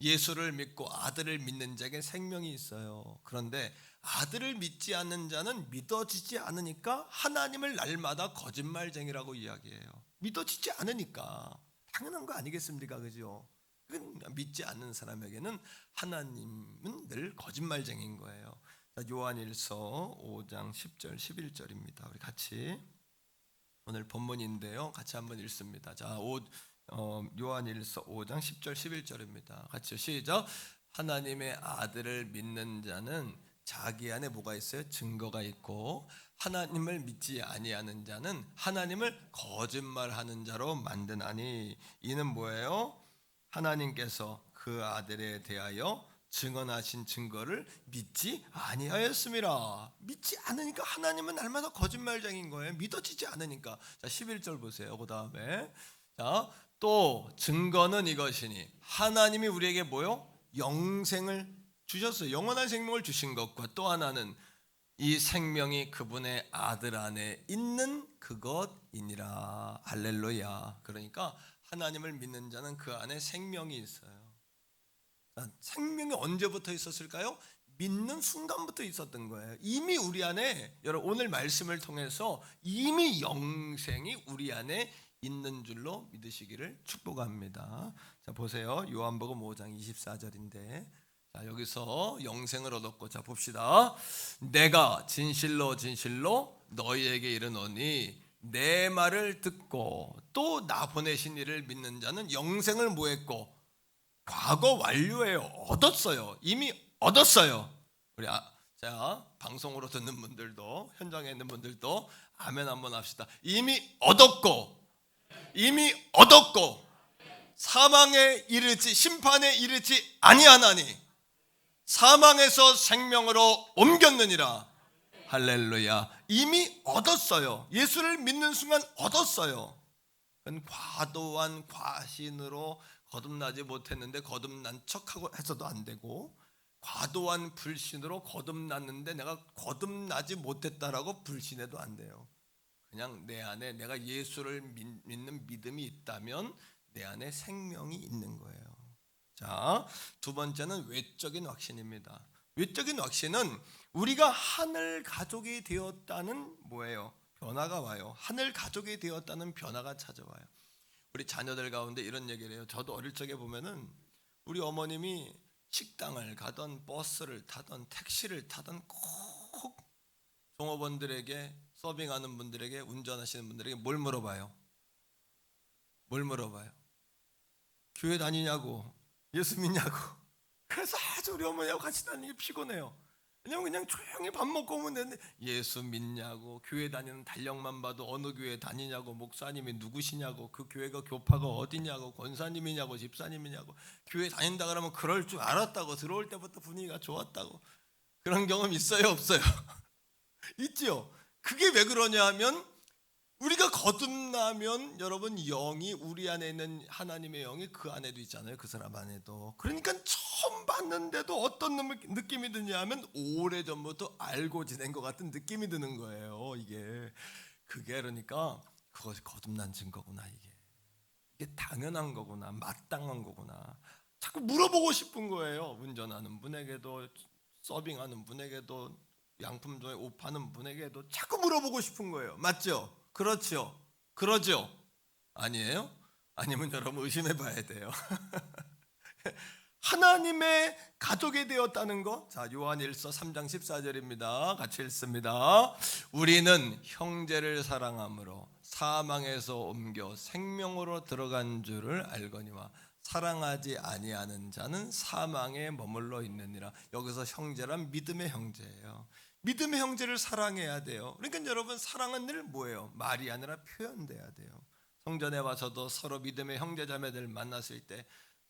예수를 믿고 아들을 믿는 자에게 생명이 있어요. 그런데 아들을 믿지 않는 자는 믿어지지 않으니까 하나님을 날마다 거짓말쟁이라고 이야기해요. 믿어지지 않으니까 당연한 거 아니겠습니까? 그죠? 믿지 않는 사람에게는 하나님은 늘 거짓말쟁이인 거예요. 요한일서 5장 10절 11절입니다. 우리 같이 오늘 본문인데요. 같이 한번 읽습니다. 자, 요한일서 5장 10절 11절입니다. 같이 시작. 하나님의 아들을 믿는 자는 자기 안에 뭐가 있어요? 증거가 있고 하나님을 믿지 아니하는 자는 하나님을 거짓말하는 자로 만드나니 이는 뭐예요? 하나님께서 그 아들에 대하여 증언하신 증거를 믿지 아니하였음이라. 믿지 않으니까 하나님은 날마다 거짓말쟁인 거예요. 믿어지지 않으니까. 자, 11절 보세요. 그 다음에 자, 또 증거는 이것이니 하나님이 우리에게 뭐요? 영생을 주셨어요. 영원한 생명을 주신 것과 또 하나는 이 생명이 그분의 아들 안에 있는 그것이니라. 할렐루야. 그러니까 하나님을 믿는 자는 그 안에 생명이 있어요. 생명이 언제부터 있었을까요? 믿는 순간부터 있었던 거예요. 이미 우리 안에, 여러분 오늘 말씀을 통해서 이미 영생이 우리 안에 있는 줄로 믿으시기를 축복합니다. 자, 보세요. 요한복음 5장 24절인데, 자, 여기서 영생을 얻었고, 자 봅시다. 내가 진실로 진실로 너희에게 이르노니 내 말을 듣고 또 나 보내신 이를 믿는 자는 영생을 뭐 했고? 과거 완료해요. 얻었어요. 이미 얻었어요. 우리 자, 방송으로 듣는 분들도, 현장에 있는 분들도 아멘 한번 합시다. 이미 얻었고, 이미 얻었고, 사망에 이르지, 심판에 이르지 아니하나니 사망에서 생명으로 옮겼느니라. 할렐루야. 이미 얻었어요. 예수를 믿는 순간 얻었어요. 그건 과도한 과신으로 거듭나지 못했는데 거듭난 척하고 해서도 안 되고, 과도한 불신으로 거듭났는데 내가 거듭나지 못했다라고 불신해도 안 돼요. 그냥 내 안에 내가 예수를 믿는 믿음이 있다면 내 안에 생명이 있는 거예요. 자, 두 번째는 외적인 확신입니다. 외적인 확신은 우리가 하늘 가족이 되었다는 뭐예요? 변화가 와요. 하늘 가족이 되었다는 변화가 찾아와요. 우리 자녀들 가운데 이런 얘기를 해요. 저도 어릴 적에 보면은 우리 어머님이 식당을 가던 버스를 타던 택시를 타던 꼭 종업원들에게, 서빙하는 분들에게, 운전하시는 분들에게 뭘 물어봐요? 뭘 물어봐요? 교회 다니냐고, 예수 믿냐고. 그래서 아주 우리 어머니하고 같이 다니는 게 피곤해요. 왜냐면 그냥 조용히 밥 먹고 오면 되는데 예수 믿냐고, 교회 다니는 달력만 봐도 어느 교회 다니냐고, 목사님이 누구시냐고, 그 교회가 교파가 어디냐고, 권사님이냐고, 집사님이냐고. 교회 다닌다 그러면 그럴 줄 알았다고, 들어올 때부터 분위기가 좋았다고. 그런 경험 있어요, 없어요? 있죠. 그게 왜 그러냐 하면 우리가 거듭나면 여러분 영이, 우리 안에 있는 하나님의 영이 그 안에도 있잖아요. 그 사람 안에도. 그러니까 처음 봤는데도 어떤 느낌이 드냐 하면 오래전부터 알고 지낸 것 같은 느낌이 드는 거예요. 이게 그게 그러니까 그것이 거듭난 증거구나. 이게 당연한 거구나, 마땅한 거구나. 자꾸 물어보고 싶은 거예요. 운전하는 분에게도, 서빙하는 분에게도, 양품점에 옷 파는 분에게도 자꾸 물어보고 싶은 거예요. 맞죠? 그렇죠? 그러죠? 아니에요? 아니면 여러분 의심해 봐야 돼요. 하나님의 가족이 되었다는 거. 자, 요한일서 3장 14절입니다. 같이 읽습니다. 우리는 형제를 사랑함으로 사망에서 옮겨 생명으로 들어간 줄을 알거니와 사랑하지 아니하는 자는 사망에 머물러 있느니라. 여기서 형제란 믿음의 형제예요. 믿음의 형제를 사랑해야 돼요. 그러니까 여러분 사랑은 늘 뭐예요? 말이 아니라 표현돼야 돼요. 성전에 와서도 서로 믿음의 형제 자매들 만났을 때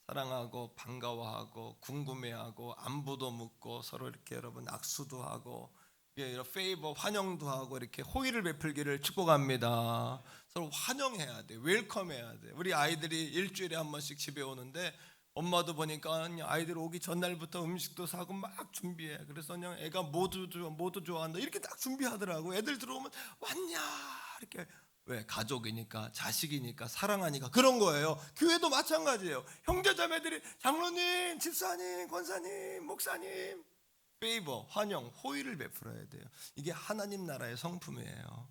사랑하고 반가워하고 궁금해하고 안부도 묻고 서로 이렇게 여러분 악수도 하고 페이버 환영도 하고 이렇게 호의를 베풀기를 축복합니다. 서로 환영해야 돼. 웰컴해야 돼. 우리 아이들이 일주일에 한 번씩 집에 오는데 엄마도 보니까 아이들 오기 전날부터 음식도 사고 막 준비해. 그래서 그냥 애가 모두 좋아한다 이렇게 딱 준비하더라고. 애들 들어오면 왔냐 이렇게. 왜? 가족이니까, 자식이니까, 사랑하니까 그런 거예요. 교회도 마찬가지예요. 형제자매들이 장로님, 집사님, 권사님, 목사님 페이버, 환영, 호의를 베풀어야 돼요. 이게 하나님 나라의 성품이에요.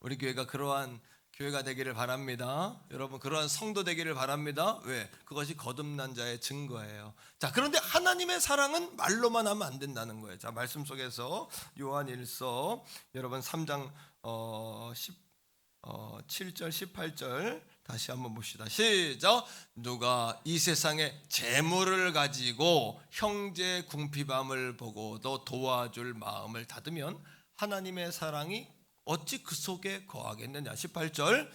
우리 교회가 그러한 교회가 되기를 바랍니다. 여러분 그러한 성도 되기를 바랍니다. 왜? 그것이 거듭난 자의 증거예요. 자, 그런데 하나님의 사랑은 말로만 하면 안 된다는 거예요. 자, 말씀 속에서 요한일서 여러분 3장 7절 18절 다시 한번 봅시다. 시작. 누가 이 세상에 재물을 가지고 형제 궁핍함을 보고도 도와줄 마음을 닫으면 하나님의 사랑이 어찌 그 속에 거하겠느냐. 18절.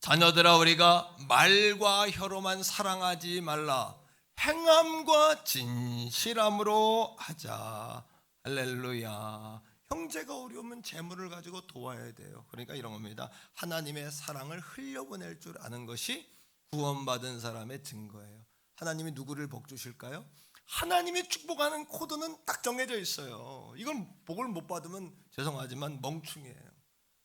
자녀들아 우리가 말과 혀로만 사랑하지 말라. 행함과 진실함으로 하자. 할렐루야. 형제가 어려우면 재물을 가지고 도와야 돼요. 그러니까 이런 겁니다. 하나님의 사랑을 흘려보낼 줄 아는 것이 구원받은 사람의 증거예요. 하나님이 누구를 복 주실까요? 하나님이 축복하는 코드는 딱 정해져 있어요. 이걸 복을 못 받으면 죄송하지만 멍충이에요.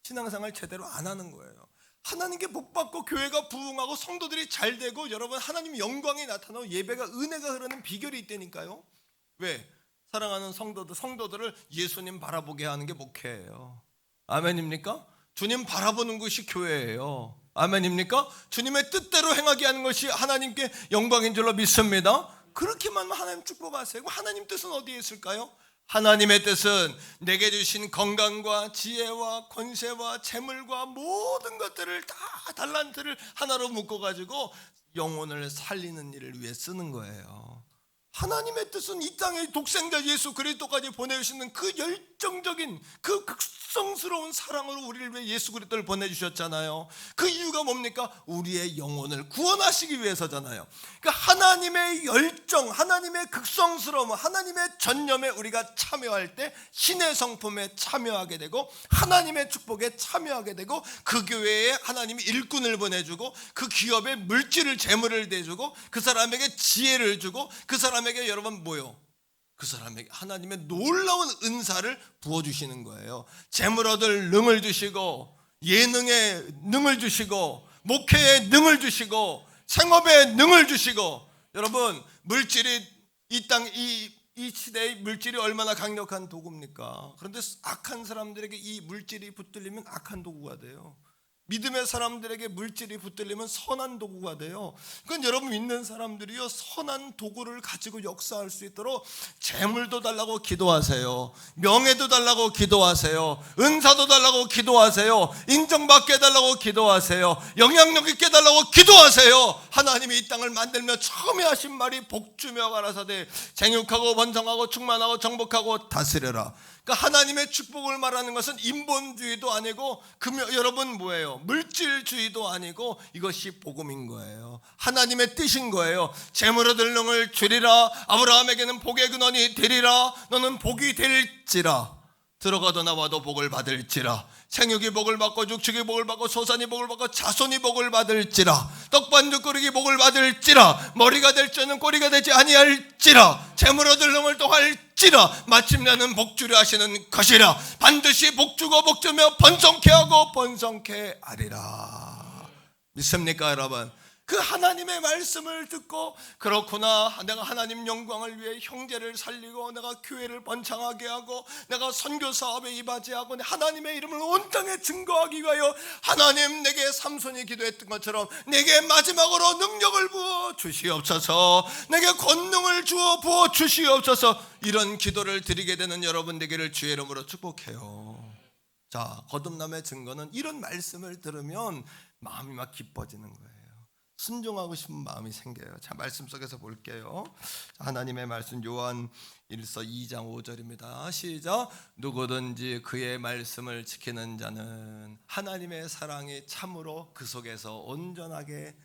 신앙생활 제대로 안 하는 거예요. 하나님께 복 받고 교회가 부흥하고 성도들이 잘 되고 여러분 하나님 영광이 나타나고 예배가 은혜가 흐르는 비결이 있다니까요. 왜? 사랑하는 성도들을 예수님 바라보게 하는 게 목회예요. 아멘입니까? 주님 바라보는 것이 교회예요. 아멘입니까? 주님의 뜻대로 행하게 하는 것이 하나님께 영광인 줄로 믿습니다. 그렇게만 하나님 축복하세요. 하나님 뜻은 어디에 있을까요? 하나님의 뜻은 내게 주신 건강과 지혜와 권세와 재물과 모든 것들을 다 달란트를 하나로 묶어가지고 영혼을 살리는 일을 위해 쓰는 거예요. 하나님의 뜻은 이 땅에 독생자 예수 그리스도까지 보내주시는 그 열정적인 그 극성스러운 사랑으로 우리를 위해 예수 그리스도를 보내주셨잖아요. 그 이유가 뭡니까? 우리의 영혼을 구원하시기 위해서잖아요. 그러니까 하나님의 열정, 하나님의 극성스러움, 하나님의 전념에 우리가 참여할 때 신의 성품에 참여하게 되고 하나님의 축복에 참여하게 되고 그 교회에 하나님이 일꾼을 보내주고 그 기업에 물질을 재물을 대주고 그 사람에게 지혜를 주고 그 사람에게 여러분 뭐요? 그 사람에게 하나님의 놀라운 은사를 부어주시는 거예요. 재물 얻을 능을 주시고 예능에 능을 주시고 목회에 능을 주시고 생업에 능을 주시고 여러분 물질이 이 시대의 물질이 얼마나 강력한 도구입니까? 그런데 악한 사람들에게 이 물질이 붙들리면 악한 도구가 돼요. 믿음의 사람들에게 물질이 붙들리면 선한 도구가 돼요. 그건 여러분 믿는 사람들이요 선한 도구를 가지고 역사할 수 있도록 재물도 달라고 기도하세요. 명예도 달라고 기도하세요. 은사도 달라고 기도하세요. 인정받게 해달라고 기도하세요. 영향력 있게 해달라고 기도하세요. 하나님이 이 땅을 만들며 처음에 하신 말이 복주며 가라사대 생육하고 번성하고 충만하고 정복하고 다스려라. 그러니까 하나님의 축복을 말하는 것은 인본주의도 아니고 여러분 뭐예요? 물질주의도 아니고 이것이 복음인 거예요. 하나님의 뜻인 거예요. 재물 얻을 능을 주리라. 아브라함에게는 복의 근원이 되리라. 너는 복이 될지라. 들어가도 나와도 복을 받을지라. 생육이 복을 받고 육축이 복을 받고 소산이 복을 받고 자손이 복을 받을지라. 떡반죽거리기 복을 받을지라. 머리가 될 줄은 꼬리가 되지 아니할지라. 재물 얻을 놈을 또 할지라. 마침내는 복주려 하시는 것이라. 반드시 복주고 복주며 번성케 하고 번성케 하리라. 믿습니까 여러분? 그 하나님의 말씀을 듣고 그렇구나 내가 하나님 영광을 위해 형제를 살리고 내가 교회를 번창하게 하고 내가 선교 사업에 이바지하고 하나님의 이름을 온 땅에 증거하기 위하여 하나님 내게 삼손이 기도했던 것처럼 내게 마지막으로 능력을 부어 주시옵소서. 내게 권능을 주어 부어 주시옵소서. 이런 기도를 드리게 되는 여러분 되기를 주의 이름으로 축복해요. 자, 거듭남의 증거는 이런 말씀을 들으면 마음이 막 기뻐지는 거예요. 순종하고 싶은 마음이 생겨요. 자, 말씀 속에서 볼게요. 하나님의 말씀 요한 1서 2장 5절입니다. 시작. 누구든지 그의 말씀을 지키는 자는 하나님의 사랑이 참으로 그 속에서 온전하게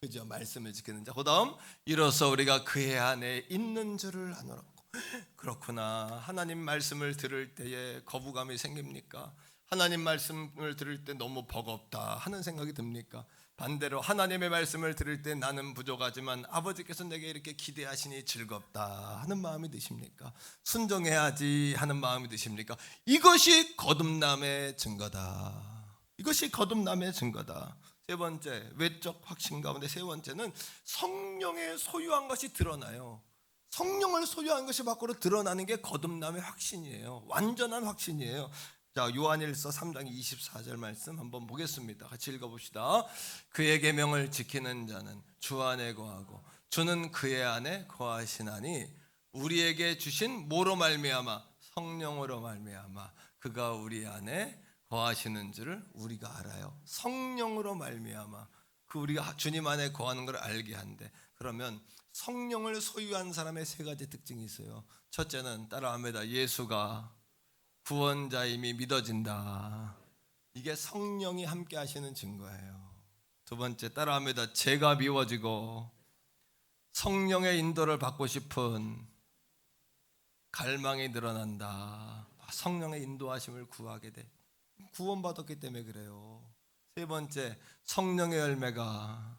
그죠? 말씀을 지키는 자. 그다음 이로써 우리가 그의 안에 있는 줄을 아노라. 그렇구나. 하나님 말씀을 들을 때에 거부감이 생깁니까? 하나님 말씀을 들을 때 너무 버겁다 하는 생각이 듭니까? 반대로 하나님의 말씀을 들을 때 나는 부족하지만 아버지께서 내게 이렇게 기대하시니 즐겁다 하는 마음이 드십니까? 순종해야지 하는 마음이 드십니까? 이것이 거듭남의 증거다. 이것이 거듭남의 증거다. 세 번째, 외적 확신 가운데 세 번째는 성령의 소유한 것이 드러나요. 성령을 소유한 것이 밖으로 드러나는 게 거듭남의 확신이에요. 완전한 확신이에요. 자, 요한일서 3장 24절 말씀 한번 보겠습니다. 같이 읽어봅시다. 그의 계명을 지키는 자는 주 안에 거하고 주는 그의 안에 거하시나니 우리에게 주신 뭐로 말미암아? 성령으로 말미암아 그가 우리 안에 거하시는 줄을 우리가 알아요. 성령으로 말미암아 그 우리가 주님 안에 거하는 걸 알게 한대. 그러면 성령을 소유한 사람의 세 가지 특징이 있어요. 첫째는 따라합니다. 예수가 구원자임이 믿어진다. 이게 성령이 함께 하시는 증거예요. 두 번째 따라합니다. 죄가 미워지고 성령의 인도를 받고 싶은 갈망이 늘어난다. 성령의 인도하심을 구하게 돼. 구원받았기 때문에 그래요. 세 번째 성령의 열매가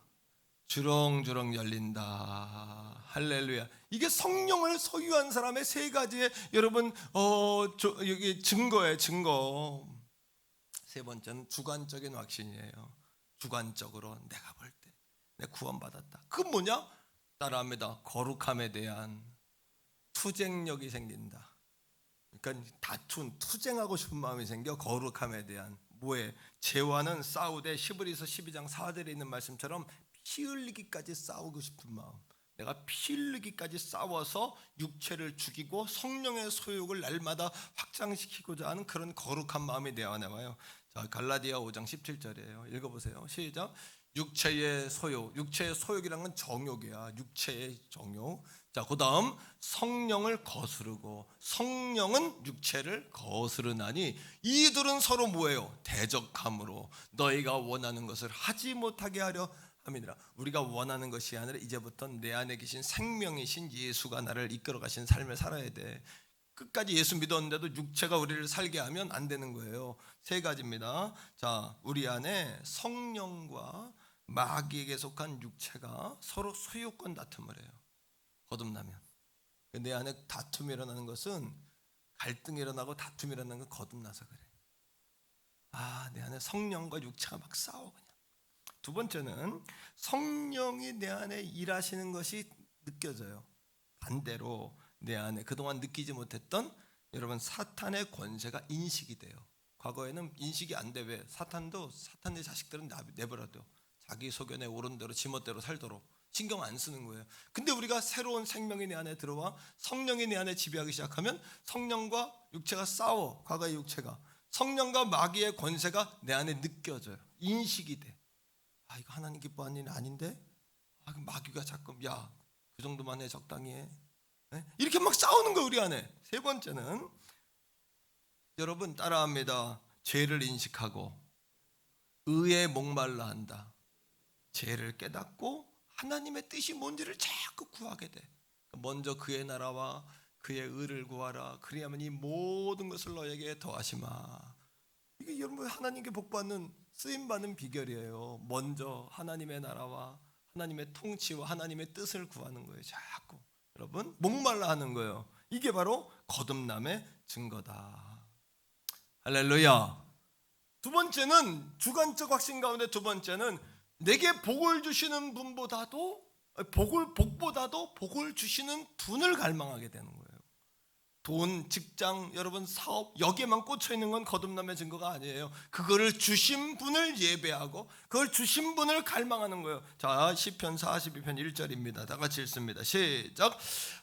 주렁주렁 열린다. 할렐루야. 이게 성령을 소유한 사람의 세 가지의 여러분 여기 증거예요. 증거. 세 번째는 주관적인 확신이에요. 주관적으로 내가 볼 때 내 구원받았다. 그건 뭐냐? 따라합니다. 거룩함에 대한 투쟁력이 생긴다. 그러니까 투쟁하고 싶은 마음이 생겨. 거룩함에 대한 뭐에 죄와는 싸우되 히브리서 12장 4절에 있는 말씀처럼 피 흘리기까지 싸우고 싶은 마음. 내가 피 흘리기까지 싸워서 육체를 죽이고 성령의 소욕을 날마다 확장시키고자 하는 그런 거룩한 마음이 내 안에 와요. 자, 갈라디아 5장 17절이에요. 읽어보세요. 시작. 육체의 소욕. 육체의 소욕이란 건 정욕이야. 육체의 정욕. 자, 그 다음 성령을 거스르고 성령은 육체를 거스르나니 이들은 서로 뭐예요? 대적함으로 너희가 원하는 것을 하지 못하게 하려 함이니라. 우리가 원하는 것이 아니라 이제부터 내 안에 계신 생명이신 예수가 나를 이끌어 가신 삶을 살아야 돼. 끝까지 예수 믿었는데도 육체가 우리를 살게 하면 안 되는 거예요. 세 가지입니다. 자, 우리 안에 성령과 마귀에게 속한 육체가 서로 소유권 다툼을 해요. 거듭나면 내 안에 다툼이 일어나는 것은 갈등이 일어나고 다툼이 일어나는 건 거듭나서 그래. 내 안에 성령과 육체가 막 싸워 그냥. 두 번째는 성령이 내 안에 일하시는 것이 느껴져요. 반대로 내 안에 그동안 느끼지 못했던 여러분 사탄의 권세가 인식이 돼요. 과거에는 인식이 안 돼. 왜? 사탄의 자식들은 내버려둬. 자기 소견에 오른 대로 지멋대로 살도록 신경 안 쓰는 거예요. 근데 우리가 새로운 생명이 내 안에 들어와 성령이 내 안에 지배하기 시작하면 성령과 육체가 싸워. 과거의 육체가 성령과 마귀의 권세가 내 안에 느껴져요. 인식이 돼. 이거 하나님 기뻐하는 일 아닌데? 마귀가 자꾸 그 정도만 해, 적당히 해. 이렇게 막 싸우는 거예요, 우리 안에. 세 번째는 여러분 따라합니다. 죄를 인식하고 의에 목말라 한다. 죄를 깨닫고 하나님의 뜻이 뭔지를 자꾸 구하게 돼. 먼저 그의 나라와 그의 의를 구하라. 그리하면 이 모든 것을 너에게 더하시마. 이게 여러분 하나님께 복받는 쓰임받는 비결이에요. 먼저 하나님의 나라와 하나님의 통치와 하나님의 뜻을 구하는 거예요. 자꾸 여러분 목말라 하는 거예요. 이게 바로 거듭남의 증거다. 할렐루야. 두 번째는 주관적 확신 가운데 두 번째는 내게 복을 주시는 분보다도 복보다도 복을 주시는 분을 갈망하게 되는 거예요. 돈, 직장, 여러분 사업 여기에만 꽂혀 있는 건 거듭남의 증거가 아니에요. 그거를 주신 분을 예배하고 그걸 주신 분을 갈망하는 거예요. 자, 시편 42편 1절입니다. 다 같이 읽습니다. 시작.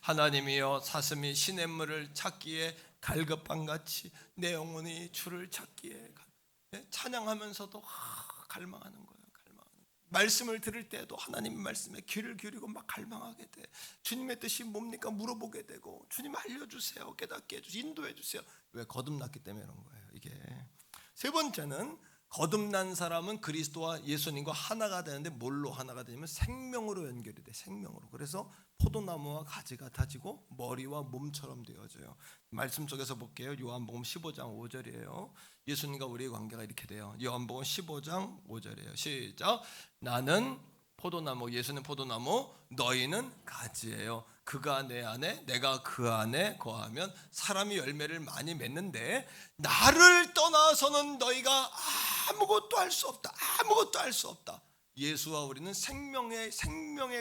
하나님이여 사슴이 시냇물을 찾기에 갈급함같이 내 영혼이 주를 찾기에 찬양하면서도 갈망하는 거예요. 말씀을 들을 때도 하나님 말씀에 귀를 기울이고 막 갈망하게 돼. 주님의 뜻이 뭡니까 물어보게 되고 주님 알려주세요. 깨닫게 해주세요. 인도해 주세요. 왜? 거듭났기 때문에 그런 거예요. 이게 세 번째는 거듭난 사람은 그리스도와 예수님과 하나가 되는데 뭘로 하나가 되냐면 생명으로 연결이 돼. 생명으로. 그래서 포도나무와 가지가 다지고 머리와 몸처럼 되어져요. 말씀 속에서 볼게요. 요한복음 15장 5절이에요. 예수님과 우리의 관계가 이렇게 돼요. 요한복음 15장 5절이에요. 시작. 나는 포도나무, 예수는 포도나무, 너희는 가지예요. 그가 내 안에, 내가 그 안에 거하면 사람이 열매를 많이 맺는데 나를 떠나서는 너희가 아무것도 할 수 없다. 아무것도 할 수 없다. 예수와 우리는 생명의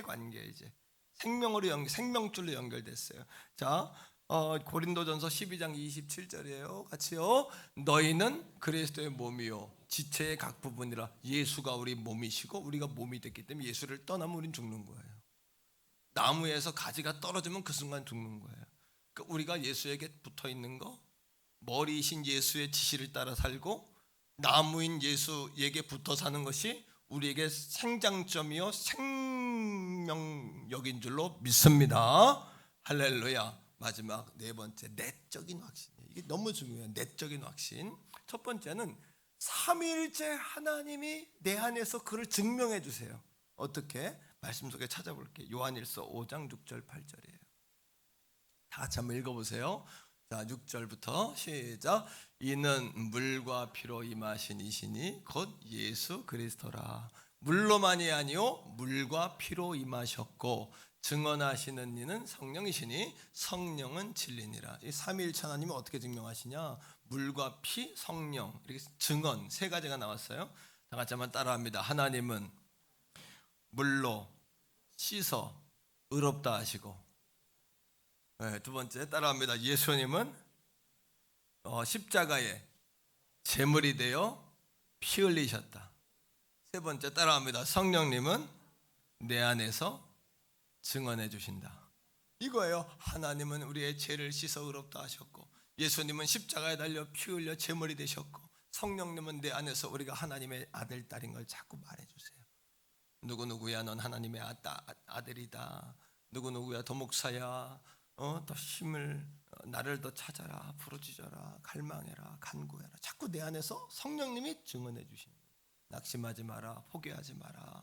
관계 이제 생명으로 생명줄로 연결됐어요. 자, 고린도전서 12장 27절이에요. 같이요. 너희는 그리스도의 몸이요 지체의 각 부분이라. 예수가 우리 몸이시고 우리가 몸이 됐기 때문에 예수를 떠나면 우린 죽는 거예요. 나무에서 가지가 떨어지면 그 순간 죽는 거예요. 그러니까 우리가 예수에게 붙어 있는 거, 머리이신 예수의 지시를 따라 살고 나무인 예수에게 붙어 사는 것이 우리에게 생장점이요 생명력인 줄로 믿습니다. 할렐루야. 마지막 네 번째 내적인 확신이에요. 이게 너무 중요해요. 내적인 확신. 첫 번째는 삼위일체 하나님이 내 안에서 그를 증명해 주세요. 어떻게? 말씀 속에 찾아볼게요. 요한일서 5장 6절 8절이에요. 다 같이 한번 읽어보세요. 자, 6절부터 시작. 이는 물과 피로 임하신 이시니 곧 예수 그리스도라. 물로만이 아니요 물과 피로 임하셨고 증언하시는 이는 성령이시니 성령은 진리니라. 이 삼위일체 하나님이 어떻게 증명하시냐? 물과 피, 성령 이렇게 증언 세 가지가 나왔어요. 다 같이 한번 따라합니다. 하나님은 물로 씻어 의롭다 하시고, 네, 두 번째 따라합니다. 예수님은 십자가에 제물이 되어 피 흘리셨다. 세 번째 따라합니다. 성령님은 내 안에서 증언해 주신다. 이거예요. 하나님은 우리의 죄를 씻어 의롭다 하셨고, 예수님은 십자가에 달려 피 흘려 제물이 되셨고, 성령님은 내 안에서 우리가 하나님의 아들 딸인 걸 자꾸 말해주세요. 누구누구야 넌 하나님의 아들이다. 누구누구야 더 목사야. 더 힘을 나를 더 찾아라. 부르짖어라. 갈망해라. 간구해라. 자꾸 내 안에서 성령님이 증언해 주십니다. 낙심하지 마라. 포기하지 마라.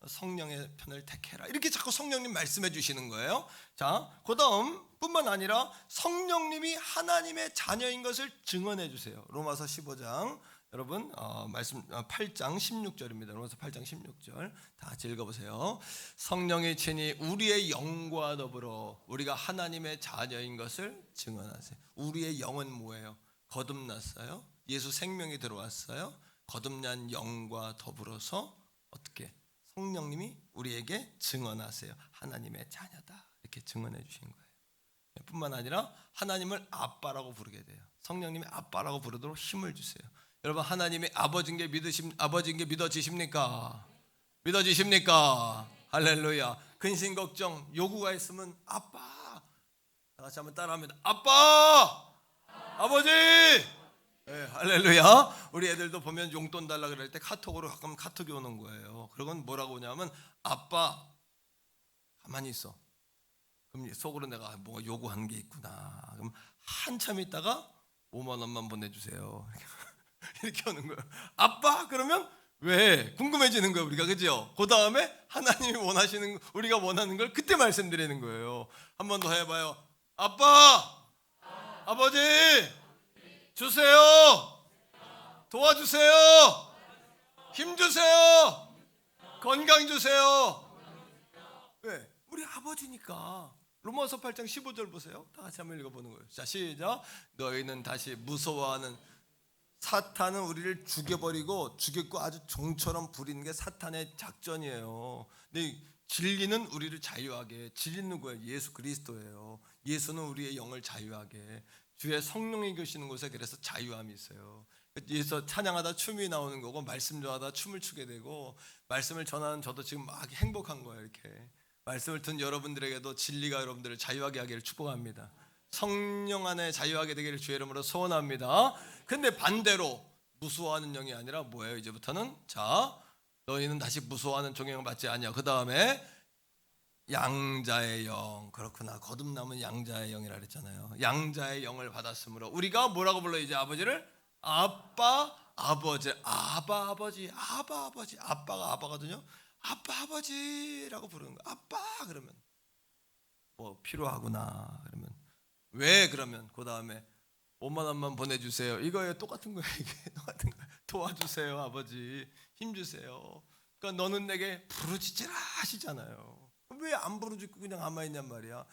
성령의 편을 택해라. 이렇게 자꾸 성령님 말씀해 주시는 거예요. 자, 그 다음 뿐만 아니라 성령님이 하나님의 자녀인 것을 증언해 주세요. 로마서 15장 여러분 말씀 8장 16절입니다. 로마서 8장 16절 다 같이 읽어보세요. 성령이 친히 우리의 영과 더불어 우리가 하나님의 자녀인 것을 증언하세요. 우리의 영은 뭐예요? 거듭났어요. 예수 생명이 들어왔어요. 거듭난 영과 더불어서 어떻게? 성령님이 우리에게 증언하세요. 하나님의 자녀다. 이렇게 증언해 주신 거예요. 뿐만 아니라 하나님을 아빠라고 부르게 돼요. 성령님이 아빠라고 부르도록 힘을 주세요. 여러분 하나님이 아버지인 게 믿어지십니까? 믿어지십니까? 할렐루야. 근심 걱정 요구가 있으면 아빠. 다 같이 한번 따라합니다. 아빠! 아버지! 네, 할렐루야. 우리 애들도 보면 용돈 달라 그럴 때 카톡으로 가끔 카톡이 오는 거예요. 그러면 뭐라고 오냐면 아빠 가만히 있어. 그럼 속으로 내가 뭐 요구하는 게 있구나. 그럼 한참 있다가 5만 원만 보내주세요. 이렇게 오는 거예요. 아빠 그러면 왜 궁금해지는 거예요 우리가. 그죠? 그 다음에 하나님이 원하시는 우리가 원하는 걸 그때 말씀드리는 거예요. 한 번 더 해봐요. 아빠 아버지 주세요. 도와주세요. 힘 주세요. 건강 주세요. 왜? 우리 아버지니까. 로마서 8장 15절 보세요. 다 같이 한번 읽어보는 거예요. 자, 시작. 너희는 다시 무서워하는 사탄은 우리를 죽여버리고 죽였고 아주 종처럼 부리는 게 사탄의 작전이에요. 근데 진리는 우리를 자유하게. 진리는 누구예요? 예수 그리스도예요. 예수는 우리의 영을 자유하게. 주의 성령이 계시는 곳에 그래서 자유함이 있어요. 예수 찬양하다 춤이 나오는 거고 말씀 전하다 춤을 추게 되고 말씀을 전하는 저도 지금 막 행복한 거예요. 이렇게 말씀을 듣는 여러분들에게도 진리가 여러분들을 자유하게 하기를 축복합니다. 성령 안에 자유하게 되기를 주의 이름으로 소원합니다. 근데 반대로 무서워하는 영이 아니라 뭐예요? 이제부터는 자 너희는 다시 무서워하는 종영을 받지 아니야. 그 다음에 양자의 영. 그렇구나. 거듭남은 양자의 영이라 그랬잖아요. 양자의 영을 받았으므로 우리가 뭐라고 불러요? 이제 아버지를 아빠 아버지. 아바 아버지. 아바 아버지. 아빠가 아빠거든요. 아빠 아버지라고 부르는 거예요. 아빠 그러면 뭐 필요하구나. 그러면 왜 그러면 그 다음에 5만 원만 보내주세요. 이거예요. 똑같은 거예요. 이게 똑같은 거예요. 도와주세요 아버지. 힘주세요. 그러니까 너는 내게 부르짖으라 하시잖아요. 왜 안 부르짖고 그냥 아마 있냔 말이야.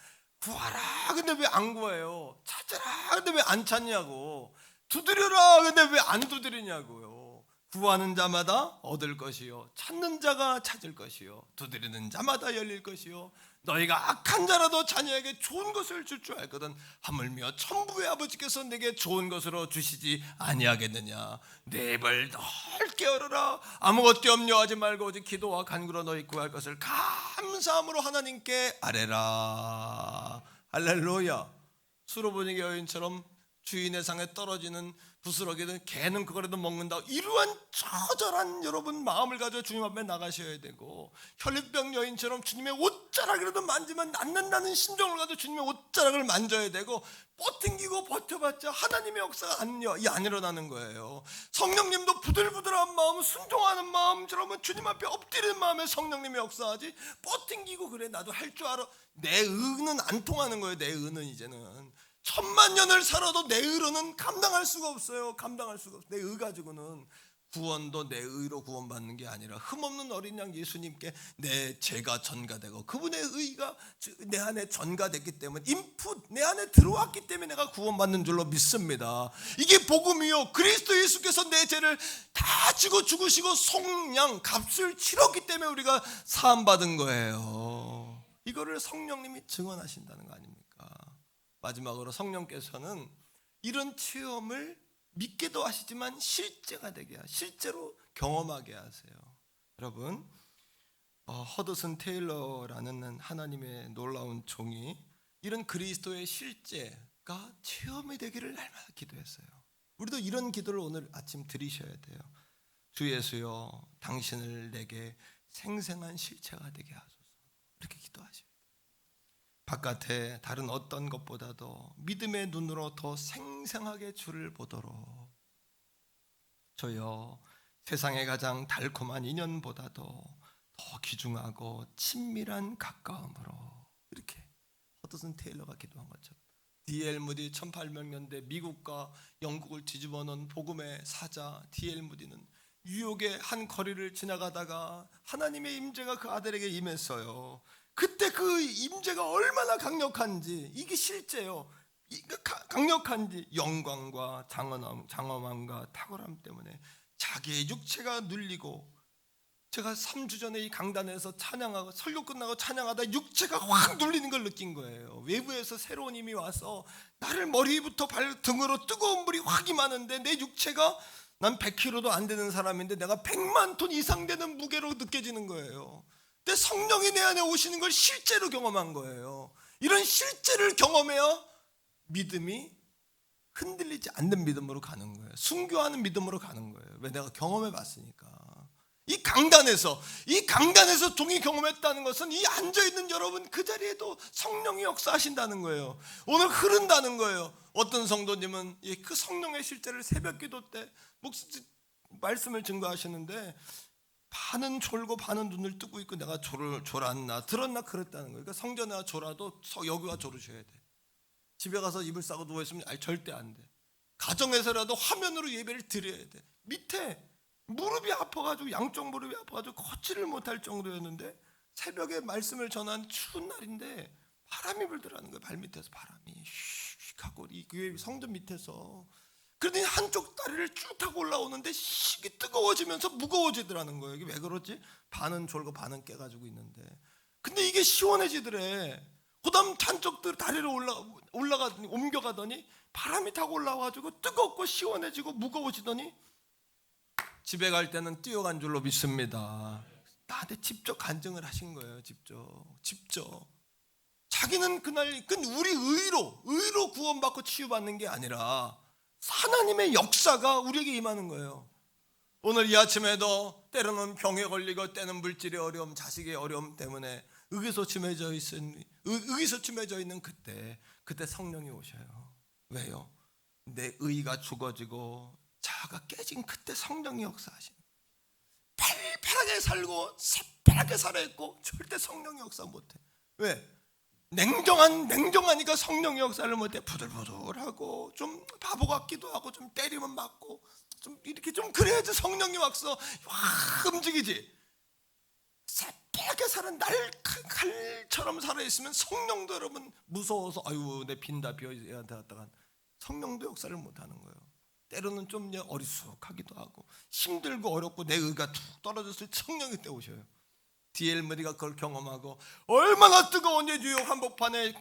구하라 근데 왜 안 구해요? 찾으라 근데 왜 안 찾냐고. 두드려라 근데 왜 안 두드리냐고요. 구하는 자마다 얻을 것이요 찾는 자가 찾을 것이요 두드리는 자마다 열릴 것이요 너희가 악한 자라도 자녀에게 좋은 것을 줄 줄 알거든 하물며 천부의 아버지께서 내게 좋은 것으로 주시지 아니하겠느냐. 내 입을 넓게 열어라. 아무것도 염려하지 말고 오직 기도와 간구로 너희 구할 것을 감사함으로 하나님께 아뢰라. 할렐루야. 수로보니게 여인처럼 주인의 상에 떨어지는 부스러기든 개는 그거라도 먹는다. 이러한 처절한 여러분 마음을 가져 주님 앞에 나가셔야 되고 혈류병 여인처럼 주님의 옷자락이라도 만지면 낫는다는 심정을 가져 주님의 옷자락을 만져야 되고 버팅기고 버텨봤자 하나님의 역사가 안 일어나는 거예요. 성령님도 부들부들한 마음 순종하는 마음처럼 주님 앞에 엎드리는 마음에 성령님의 역사하지 버팅기고 그래 나도 할 줄 알아. 내 의는 안 통하는 거예요. 내 의는 이제는 1000만 년을 살아도 내 의로는 감당할 수가 없어요. 감당할 수가 없어요. 내 의 가지고는 구원도 내 의로 구원받는 게 아니라 흠없는 어린 양 예수님께 내 죄가 전가되고 그분의 의가 내 안에 전가됐기 때문에 인풋 내 안에 들어왔기 때문에 내가 구원받는 줄로 믿습니다. 이게 복음이요. 그리스도 예수께서 내 죄를 다 지고 죽으시고 속량 값을 치렀기 때문에 우리가 사함받은 거예요. 이거를 성령님이 증언하신다는 거 아닙니까? 마지막으로 성령께서는 이런 체험을 믿게도 하시지만 실제가 되게 실제로 경험하게 하세요. 여러분, 허드슨 테일러라는 하나님의 놀라운 종이 이런 그리스도의 실제가 체험이 되기를 날마다 기도했어요. 우리도 이런 기도를 오늘 아침 드리셔야 돼요. 주 예수여, 당신을 내게 생생한 실체가 되게 하소서. 이렇게 기도하셔야 돼요. 바깥에 다른 어떤 것보다도 믿음의 눈으로 더 생생하게 주를 보도록 저여 세상의 가장 달콤한 인연보다도 더 귀중하고 친밀한 가까움으로 이렇게 허드슨 테일러가 기도한 것처럼 D.L. 무디 1800년대 미국과 영국을 뒤집어 놓은 복음의 사자 D.L. 무디는 뉴욕의 한 거리를 지나가다가 하나님의 임재가 그 아들에게 임했어요. 그때 그 임재가 얼마나 강력한지 이게 실제요. 강력한지 영광과 장엄함과 탁월함 때문에 자기의 육체가 눌리고 제가 3주 전에 이 강단에서 찬양하고 설교 끝나고 찬양하다 육체가 확 눌리는 걸 느낀 거예요. 외부에서 새로운 힘이 와서 나를 머리부터 등으로 뜨거운 물이 확 임하는데 내 육체가 난 100kg도 안 되는 사람인데 내가 100만 톤 이상 되는 무게로 느껴지는 거예요. 근데 성령이 내 안에 오시는 걸 실제로 경험한 거예요. 이런 실제를 경험해야 믿음이 흔들리지 않는 믿음으로 가는 거예요. 순교하는 믿음으로 가는 거예요. 왜? 내가 경험해 봤으니까. 이 강단에서 종이 경험했다는 것은 이 앉아있는 여러분 그 자리에도 성령이 역사하신다는 거예요. 오늘 흐른다는 거예요. 어떤 성도님은 그 성령의 실제를 새벽 기도 때 말씀을 증거하시는데 반은 졸고 반은 눈을 뜨고 있고 내가 졸았나 들었나 그랬다는 거예요. 그러니까 성전에 졸아도 여기 와 졸으셔야 돼. 집에 가서 이불 싸고 누워있으면 절대 안 돼. 가정에서라도 화면으로 예배를 드려야 돼. 밑에 무릎이 아파가지고 양쪽 무릎이 아파가지고 걷지를 못할 정도였는데 새벽에 말씀을 전한 추운 날인데 바람이 불더라는 거예요. 발밑에서 바람이 휙 하고 이 성전 밑에서 그러더니 한쪽 다리를 쭉 타고 올라오는데 식이 뜨거워지면서 무거워지더라는 거예요. 이게 왜 그렇지? 반은 졸고 반은 깨가지고 있는데 근데 이게 시원해지더래. 그 다음 한쪽 다리를 옮겨가더니 바람이 타고 올라와가지고 뜨겁고 시원해지고 무거워지더니 집에 갈 때는 뛰어간 줄로 믿습니다. 나한테 직접 간증을 하신 거예요. 직접 자기는 그날 우리 의로 구원받고 치유받는 게 아니라 하나님의 역사가 우리에게 임하는 거예요. 오늘 이 아침에도 때로는 병에 걸리고 때는 물질의 어려움, 자식의 어려움 때문에 의기소침해져 있는 그때 성령이 오셔요. 왜요? 내 의가 죽어지고 자아가 깨진 그때 성령이 역사하시는 거예요. 팔팔하게 살고 새파랗게 살아있고 절대 성령이 역사 못해. 왜? 냉정하니까 성령의 역사를 못해. 부들부들하고 좀 바보 같기도 하고 좀 때리면 맞고 좀 이렇게 좀 그래야지 성령이 wak서 확 움직이지. 새빨갛게 사는 날칼처럼 살아있으면 성령도 여러분 무서워서 아유 내 빈다 비어한테 갔다가 성령도 역사를 못하는 거예요. 때로는 좀 어리숙하기도 하고 힘들고 어렵고 내 의가 툭 떨어졌을 때 성령이 때 오셔요. D.L. 무디가 그걸 경험하고 얼마나 뜨거운 뉴욕 한복판에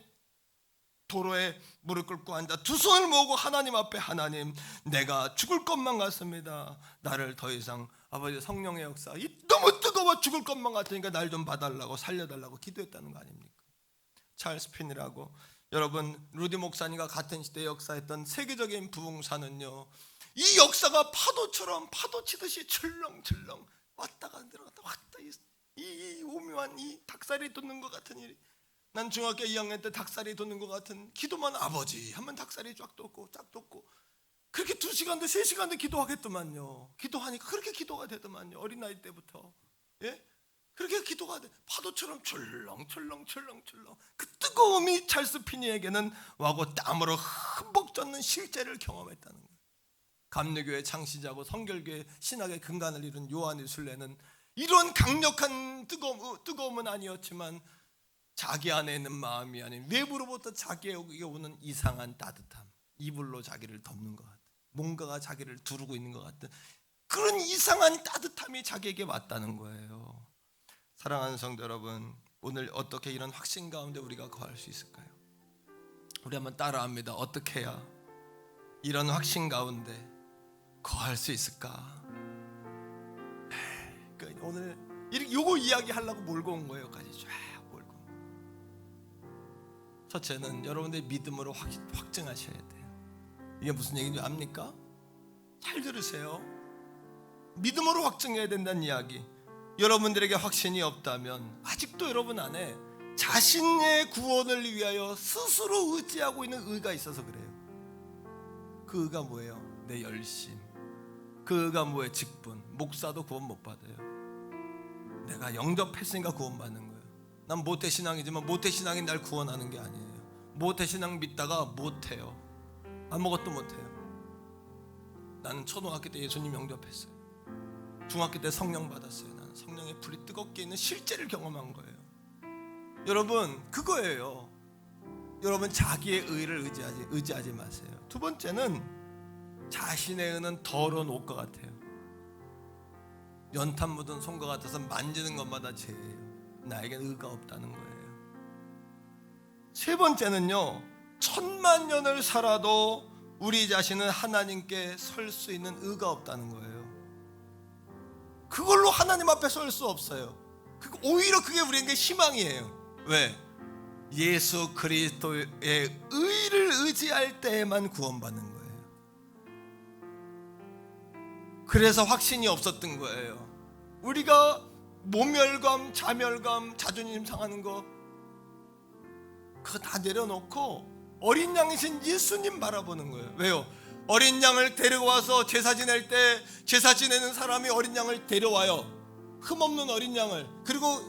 도로에 무릎 꿇고 앉아 두 손을 모으고 하나님 앞에 하나님 내가 죽을 것만 같습니다. 나를 더 이상 아버지 성령의 역사 너무 뜨거워 죽을 것만 같으니까 날 좀 봐달라고 살려달라고 기도했다는 거 아닙니까? 찰스 핀이라고 여러분 루디 목사님과 같은 시대에 역사했던 세계적인 부흥사는요 이 역사가 파도처럼 파도 치듯이 출렁출렁 왔다가 들어갔다 왔다 이 오묘한 이 닭살이 돋는 것 같은 일이 난 중학교 2학년 때 닭살이 돋는 것 같은 기도만 아버지 하면 닭살이 쫙 돋고 그렇게 2시간도 3시간도 기도하겠더만요. 기도하니까 그렇게 기도가 되더만요. 어린아이 때부터 예? 그렇게 기도가 돼. 파도처럼 출렁출렁 그 뜨거움이 찰스 피니에게는 와고 땀으로 흠뻑 젖는 실제를 경험했다는 거예요. 감리교회 창시자고 성결교회 신학의 근간을 이룬 요한의 순례는 이런 강력한 뜨거움은 아니었지만 자기 안에 있는 마음이 아닌 외부로부터 자기에게 오는 이상한 따뜻함, 이불로 자기를 덮는 것 같은, 뭔가가 자기를 두르고 있는 것 같은 그런 이상한 따뜻함이 자기에게 왔다는 거예요. 사랑하는 성도 여러분, 오늘 어떻게 이런 확신 가운데 우리가 거할 수 있을까요? 우리 한번 따라합니다. 어떻게 해야 이런 확신 가운데 거할 수 있을까? 그러니까 오늘 요거 이야기 하려고 몰고 온 거예요. 까지 쫙 몰고. 첫째는 여러분들의 믿음으로 확증하셔야 돼요. 이게 무슨 얘기인지 압니까? 잘 들으세요. 믿음으로 확증해야 된다는 이야기. 여러분들에게 확신이 없다면 아직도 여러분 안에 자신의 구원을 위하여 스스로 의지하고 있는 의가 있어서 그래요. 그 의가 뭐예요? 내 열심. 그 의가 뭐예요? 직분. 목사도 구원 못 받아요. 내가 영접했으니까 구원받는 거예요. 난 모태신앙이지만 모태신앙이 날 구원하는 게 아니에요. 모태신앙 믿다가 못해요. 아무것도 못해요. 나는 초등학교 때 예수님 영접했어요. 중학교 때 성령 받았어요. 나는 성령의 불이 뜨겁게 있는 실제를 경험한 거예요. 여러분, 그거예요. 여러분, 자기의 의를 의지하지 마세요. 두 번째는 자신의 의는 더러운 옷과 같아요. 연탄 묻은 손과 같아서 만지는 것마다 죄예요. 나에겐 의가 없다는 거예요. 세 번째는요, 1000만 년을 살아도 우리 자신은 하나님께 설 수 있는 의가 없다는 거예요. 그걸로 하나님 앞에 설 수 없어요. 오히려 그게 우리에게 희망이에요. 왜? 예수 그리스도의 의를 의지할 때에만 구원받는 거예요. 그래서 확신이 없었던 거예요. 우리가 모멸감, 자멸감, 자존심 상하는 거 그거 다 내려놓고 어린 양이신 예수님 바라보는 거예요. 왜요? 어린 양을 데려와서 제사 지낼 때 제사 지내는 사람이 어린 양을 데려와요. 흠없는 어린 양을. 그리고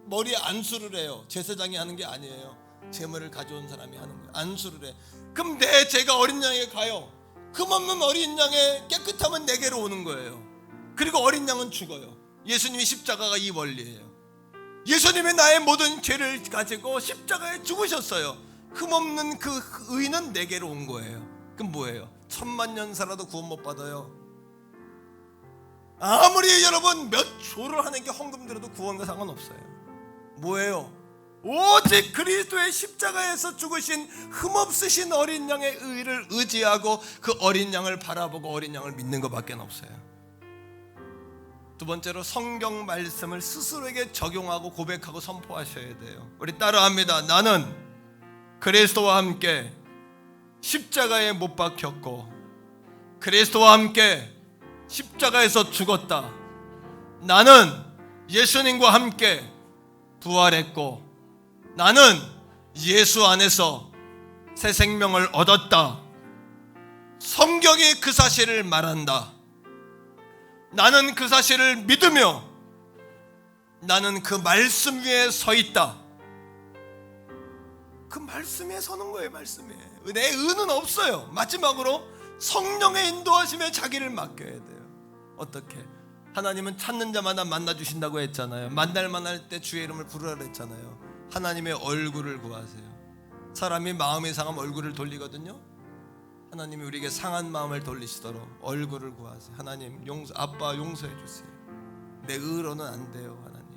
머리에 안수를 해요. 제사장이 하는 게 아니에요. 제물을 가져온 사람이 하는 거예요. 안수를 해. 그럼 내 죄가 어린 양에게 가요. 흠없는 어린 양의 깨끗함은 내게로 오는 거예요. 그리고 어린 양은 죽어요. 예수님이 십자가가 이 원리예요. 예수님이 나의 모든 죄를 가지고 십자가에 죽으셨어요. 흠없는 그 의는 내게로 온 거예요. 그럼 뭐예요? 1000만 년 살아도 구원 못 받아요. 아무리 여러분 몇 조를 하는 게 헌금 들어도 구원과 상관없어요. 뭐예요? 오직 그리스도의 십자가에서 죽으신 흠없으신 어린 양의 의를 의지하고 그 어린 양을 바라보고 어린 양을 믿는 것밖에 없어요. 두 번째로 성경 말씀을 스스로에게 적용하고 고백하고 선포하셔야 돼요. 우리 따라합니다. 나는 그리스도와 함께 십자가에 못 박혔고 그리스도와 함께 십자가에서 죽었다. 나는 예수님과 함께 부활했고 나는 예수 안에서 새 생명을 얻었다. 성경이 그 사실을 말한다. 나는 그 사실을 믿으며 나는 그 말씀 위에 서 있다. 그 말씀에 서는 거예요. 말씀에. 내 의는 없어요. 마지막으로 성령의 인도하심에 자기를 맡겨야 돼요. 어떻게? 하나님은 찾는 자마다 만나주신다고 했잖아요. 만날 만할 때 주의 이름을 부르라 했잖아요. 하나님의 얼굴을 구하세요. 사람이 마음이 상하면 얼굴을 돌리거든요. 하나님이 우리에게 상한 마음을 돌리시도록 얼굴을 구하세요. 하나님 아빠 용서해 주세요. 내 의로는 안 돼요. 하나님.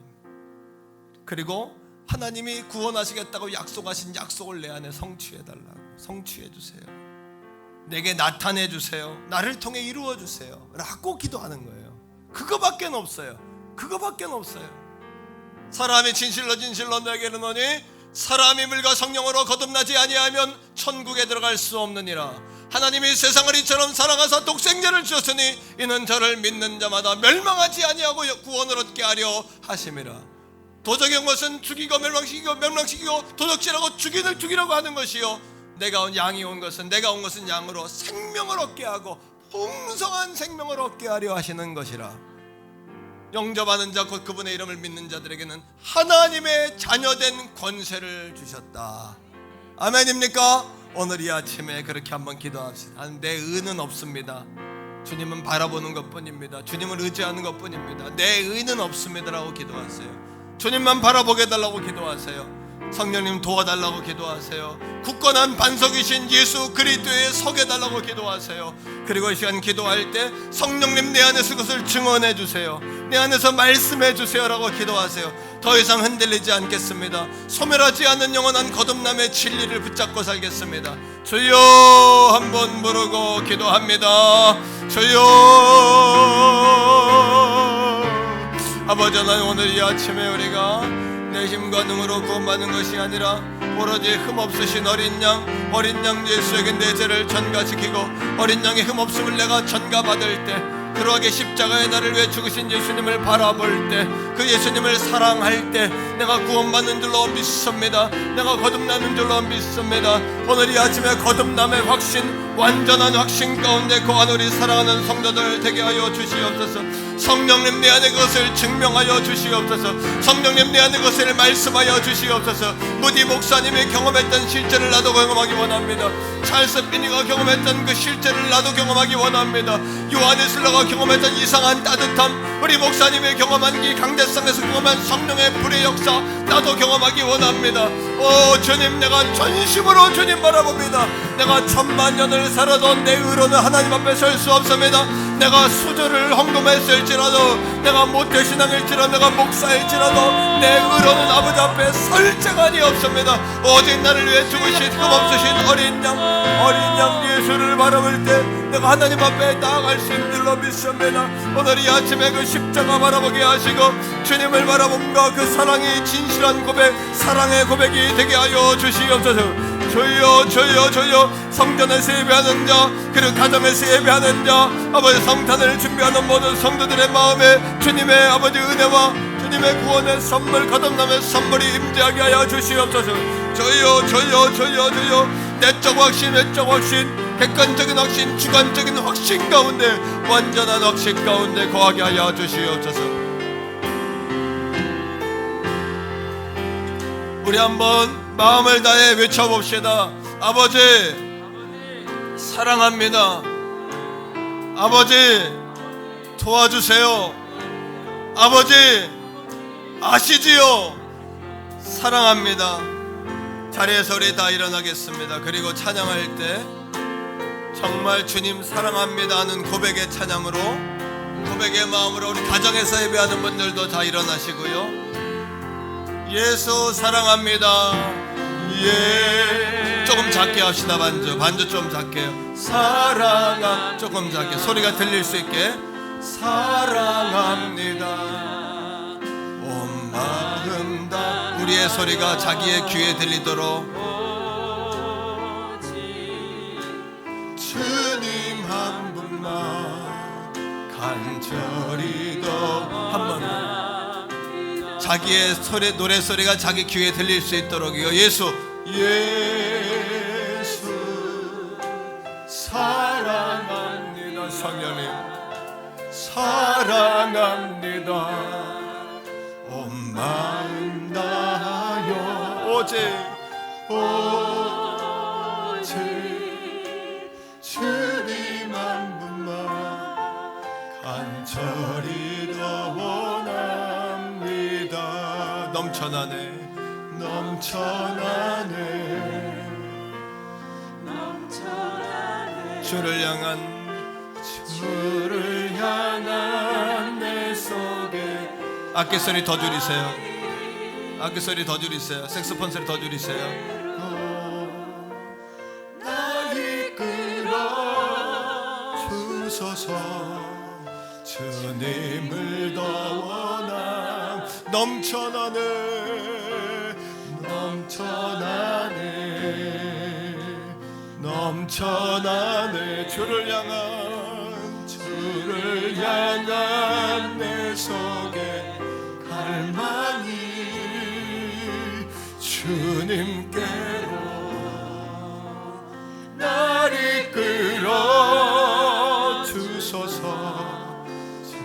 그리고 하나님이 구원하시겠다고 약속하신 약속을 내 안에 성취해 달라고. 성취해 주세요. 내게 나타내 주세요. 나를 통해 이루어 주세요. 라고 기도하는 거예요. 그거밖에 없어요. 그거밖에 없어요. 사람이 진실로 내게 이르노니 사람이 물과 성령으로 거듭나지 아니하면 천국에 들어갈 수 없느니라. 하나님이 세상을 이처럼 사랑하사 독생자를 주셨으니 이는 저를 믿는 자마다 멸망하지 아니하고 구원을 얻게 하려 하심이라. 도적이 온 것은 죽이고 멸망시키고 도적질하고 죽이라고 하는 것이요 양이 온 것은 양으로 생명을 얻게 하고 풍성한 생명을 얻게 하려 하시는 것이라. 영접하는 자 곧 그분의 이름을 믿는 자들에게는 하나님의 자녀된 권세를 주셨다. 아멘입니까? 오늘 이 아침에 그렇게 한번 기도합시다. 내 의는 없습니다. 주님은 바라보는 것뿐입니다. 주님을 의지하는 것뿐입니다. 내 의는 없습니다라고 기도하세요. 주님만 바라보게 해달라고 기도하세요. 성령님 도와달라고 기도하세요. 굳건한 반석이신 예수 그리스도에 서게 달라고 기도하세요. 그리고 이 시간 기도할 때 성령님 내 안에서 그것을 증언해 주세요. 내 안에서 말씀해 주세요라고 기도하세요. 더 이상 흔들리지 않겠습니다. 소멸하지 않는 영원한 거듭남의 진리를 붙잡고 살겠습니다. 주여 한번 부르고 기도합니다. 주여. 아버지 하나님, 오늘 이 아침에 우리가 내 힘과 능으로 구원받는 것이 아니라 오로지 흠없으신 어린 양 예수에게 내 죄를 전가시키고 어린 양의 흠없음을 내가 전가받을 때, 그러하게 십자가에 나를 위해 죽으신 예수님을 바라볼 때, 그 예수님을 사랑할 때 내가 구원받는 줄로 믿습니다. 내가 거듭나는 줄로 믿습니다. 오늘 이 아침에 거듭남의 확신, 완전한 확신 가운데 거한 우리 사랑하는 성도들 되게 하여 주시옵소서. 성령님 내 안에 그것을 증명하여 주시옵소서. 성령님 내 안에 그것을 말씀하여 주시옵소서. 무디 목사님이 경험했던 실제를 나도 경험하기 원합니다. 찰스 피니가 경험했던 그 실제를 나도 경험하기 원합니다. 요한에슬러가 경험했던 이상한 따뜻함, 우리 목사님이 경험한 이 강대상에서 경험한 성령의 불의 역사 나도 경험하기 원합니다. 오 주님, 내가 전심으로 주님 바라봅니다. 내가 천만 년을 살아도 내 의로는 하나님 앞에 설 수 없습니다. 내가 수저를 헌금했을지라도, 내가 모태신앙일지라도, 내가 목사일지라도 내 의로는 아버지 앞에 설 자간이 없습니다. 오직 나를 위해 죽으신 흠없으신 어린 양 예수를 바라볼 때 내가 하나님 앞에 나아갈 수 있는 줄로 믿습니다. 오늘 이 아침에 그 십자가 바라보게 하시고 주님을 바라봄과 그 사랑이 진실한 고백, 사랑의 고백이 되게 하여 주시옵소서. 주여 주여 주여. 성전에서 예배하는 자, 그리고 가정에서 예배하는 자, 아버지 성탄을 준비하는 모든 성도들의 마음에 주님의 아버지 은혜와 주님의 구원의 선물, 거듭남의 선물이 임재하게 하여 주시옵소서. 주여 주여 주여 주여. 내적 확신, 외적 확신, 객관적인 확신, 주관적인 확신 가운데, 완전한 확신 가운데 거하게 하여 주시옵소서. 우리 한번 마음을 다해 외쳐봅시다. 아버지 사랑합니다. 아버지 도와주세요. 아버지 아시지요? 사랑합니다. 자리에서 우리 다 일어나겠습니다. 그리고 찬양할 때 정말 주님 사랑합니다 하는 고백의 찬양으로, 고백의 마음으로 우리 가정에서 예배하는 분들도 다 일어나시고요. 예수 사랑합니다. 예. 조금 작게 합시다. 반주 좀 작게요. 사랑합니다. 조금 작게 소리가 들릴 수 있게. 사랑합니다. 온 마음 다. 우리의 소리가 자기의 귀에 들리도록 주님 한 분만 간절히 더 한 번 자기의 노래 소리가 자기 귀에 들릴 수 있도록요. 예수 사랑합니다. 성령님 사랑합니다. 온 마음 다하여 오직 주님 한 분만 간절히 더 원합니다. 넘쳐나네 주를 향한 내 속에. 악기 소리 더 줄이세요. 악기 소리 더 줄이세요. 색소폰 소리 더 줄이세요. 나 이끌어 주소서. 주님을 더 원함. 넘쳐나네. 주를 향한 내 속에 갈망이 주님께로 날 이끌어 주소서.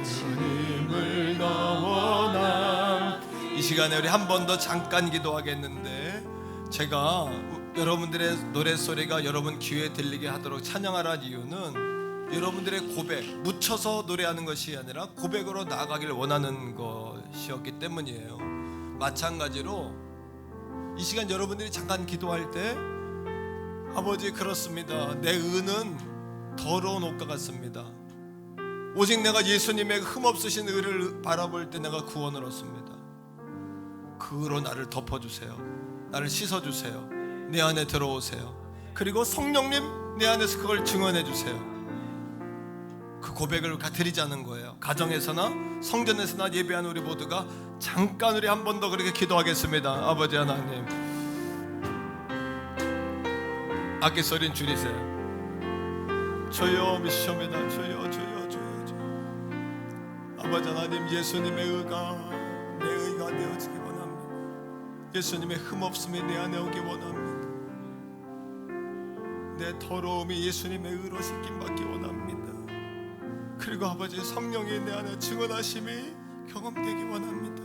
주님을 더 원함. 이 시간에 우리 한 번 더 잠깐 기도하겠는데, 제가 여러분들의 노래소리가 여러분 귀에 들리게 하도록 찬양하라는 이유는 여러분들의 고백, 묻혀서 노래하는 것이 아니라 고백으로 나아가길 원하는 것이었기 때문이에요. 마찬가지로 이 시간 여러분들이 잠깐 기도할 때 아버지 그렇습니다. 내 의는 더러운 옷과 같습니다. 오직 내가 예수님의 흠없으신 의를 바라볼 때 내가 구원을 얻습니다. 그 의로 나를 덮어주세요. 나를 씻어주세요. 내 안에 들어오세요. 그리고 성령님 내 안에서 그걸 증언해 주세요. 그 고백을 드리자는 거예요. 가정에서나 성전에서나 예배하는 우리 모두가 잠깐 우리 한 번 더 그렇게 기도하겠습니다. 아버지 하나님, 악기 소리는 줄이세요. 주여 미시옵니다. 주여 주여 주여 주여. 아버지 하나님, 예수님의 의가 내 의가 되어지기 원합니다. 예수님의 흠없음이 내 안에 오기 원합니다. 내 더러움이 예수님의 의로 씻김 받기 원합니다. 그리고 아버지 성령이 내 안에 증언하심이 경험되기 원합니다.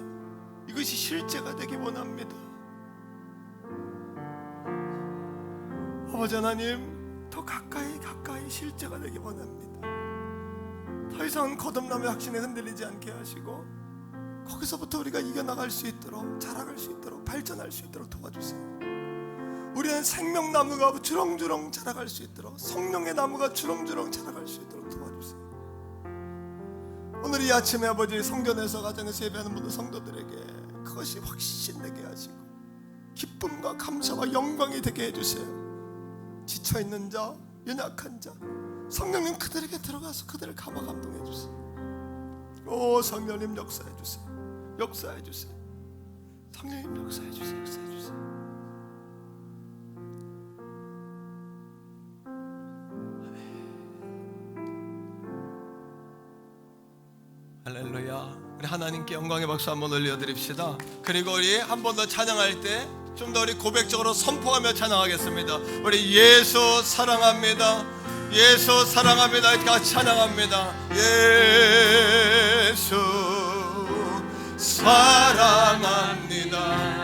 이것이 실제가 되기 원합니다. 아버지 하나님, 더 가까이 실제가 되기 원합니다. 더 이상 거듭남의 확신에 흔들리지 않게 하시고 거기서부터 우리가 이겨나갈 수 있도록, 자라갈 수 있도록, 발전할 수 있도록 도와주세요. 우리는 생명나무가 주렁주렁 자라갈 수 있도록, 성령의 나무가 주렁주렁 자라갈 수 있도록 도와주세요. 오늘 이 아침에 아버지 성전에서 가정에서 예배하는 모든 성도들에게 그것이 확신되게 하시고 기쁨과 감사와 영광이 되게 해주세요. 지쳐있는 자, 연약한 자, 성령님 그들에게 들어가서 그들을 감화 감동해 주세요. 오 성령님 역사해 주세요. 역사해 주세요. 성령님 역사해 주세요. 역사해 주세요. 할렐루야. 우리 하나님께 영광의 박수 한번 올려드립시다. 그리고 우리 한 번 더 찬양할 때 좀 더 우리 고백적으로 선포하며 찬양하겠습니다. 우리 예수 사랑합니다. 예수 사랑합니다. 같이 찬양합니다. 예수 사랑합니다.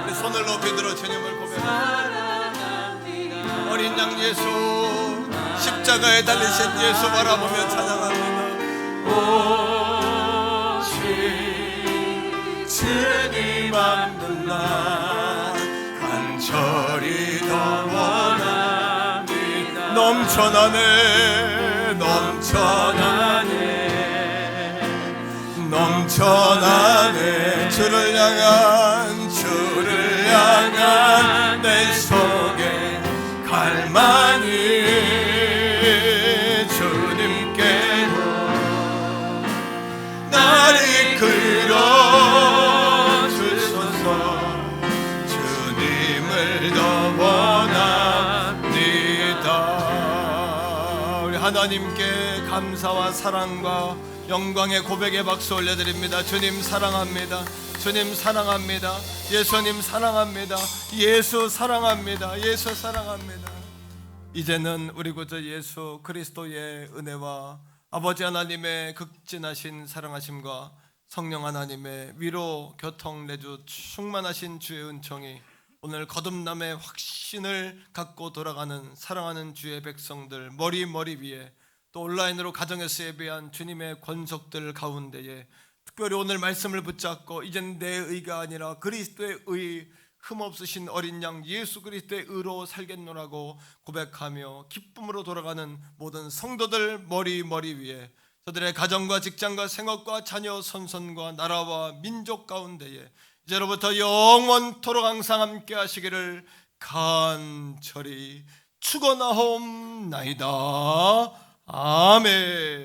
우리 손을 높이 들어 주님을 고백합니다. 어린 양 예수, 십자가에 달리신 예수 바라보며 찬양합니다. 주님 없는 날 간절히 더 원합니다. 넘쳐나네 넘쳐나네 넘쳐나네. 주를 향한 내 속에 갈망이 주님께로 날 이끌어 주소서. 주님을 더 원합니다. 우리 하나님께 감사와 사랑과 영광의 고백의 박수 올려드립니다. 주님 사랑합니다. 주님 사랑합니다. 예수님 사랑합니다. 예수 사랑합니다. 예수 사랑합니다. 이제는 우리 구주 예수 그리스도의 은혜와 아버지 하나님의 극진하신 사랑하심과 성령 하나님의 위로 교통 내주 충만하신 주의 은총이 오늘 거듭남의 확신을 갖고 돌아가는 사랑하는 주의 백성들 머리 위에 또 온라인으로 가정에서 예배한 주님의 권속들 가운데에 특별히 오늘 말씀을 붙잡고 이젠 내 의가 아니라 그리스도의 의 흠없으신 어린 양 예수 그리스도의 의로 살겠노라고 고백하며 기쁨으로 돌아가는 모든 성도들 머리 위에 저들의 가정과 직장과 생업과 자녀 선선과 나라와 민족 가운데에 이제로부터 영원토록 항상 함께 하시기를 간절히 축원하옵나이다. 아멘.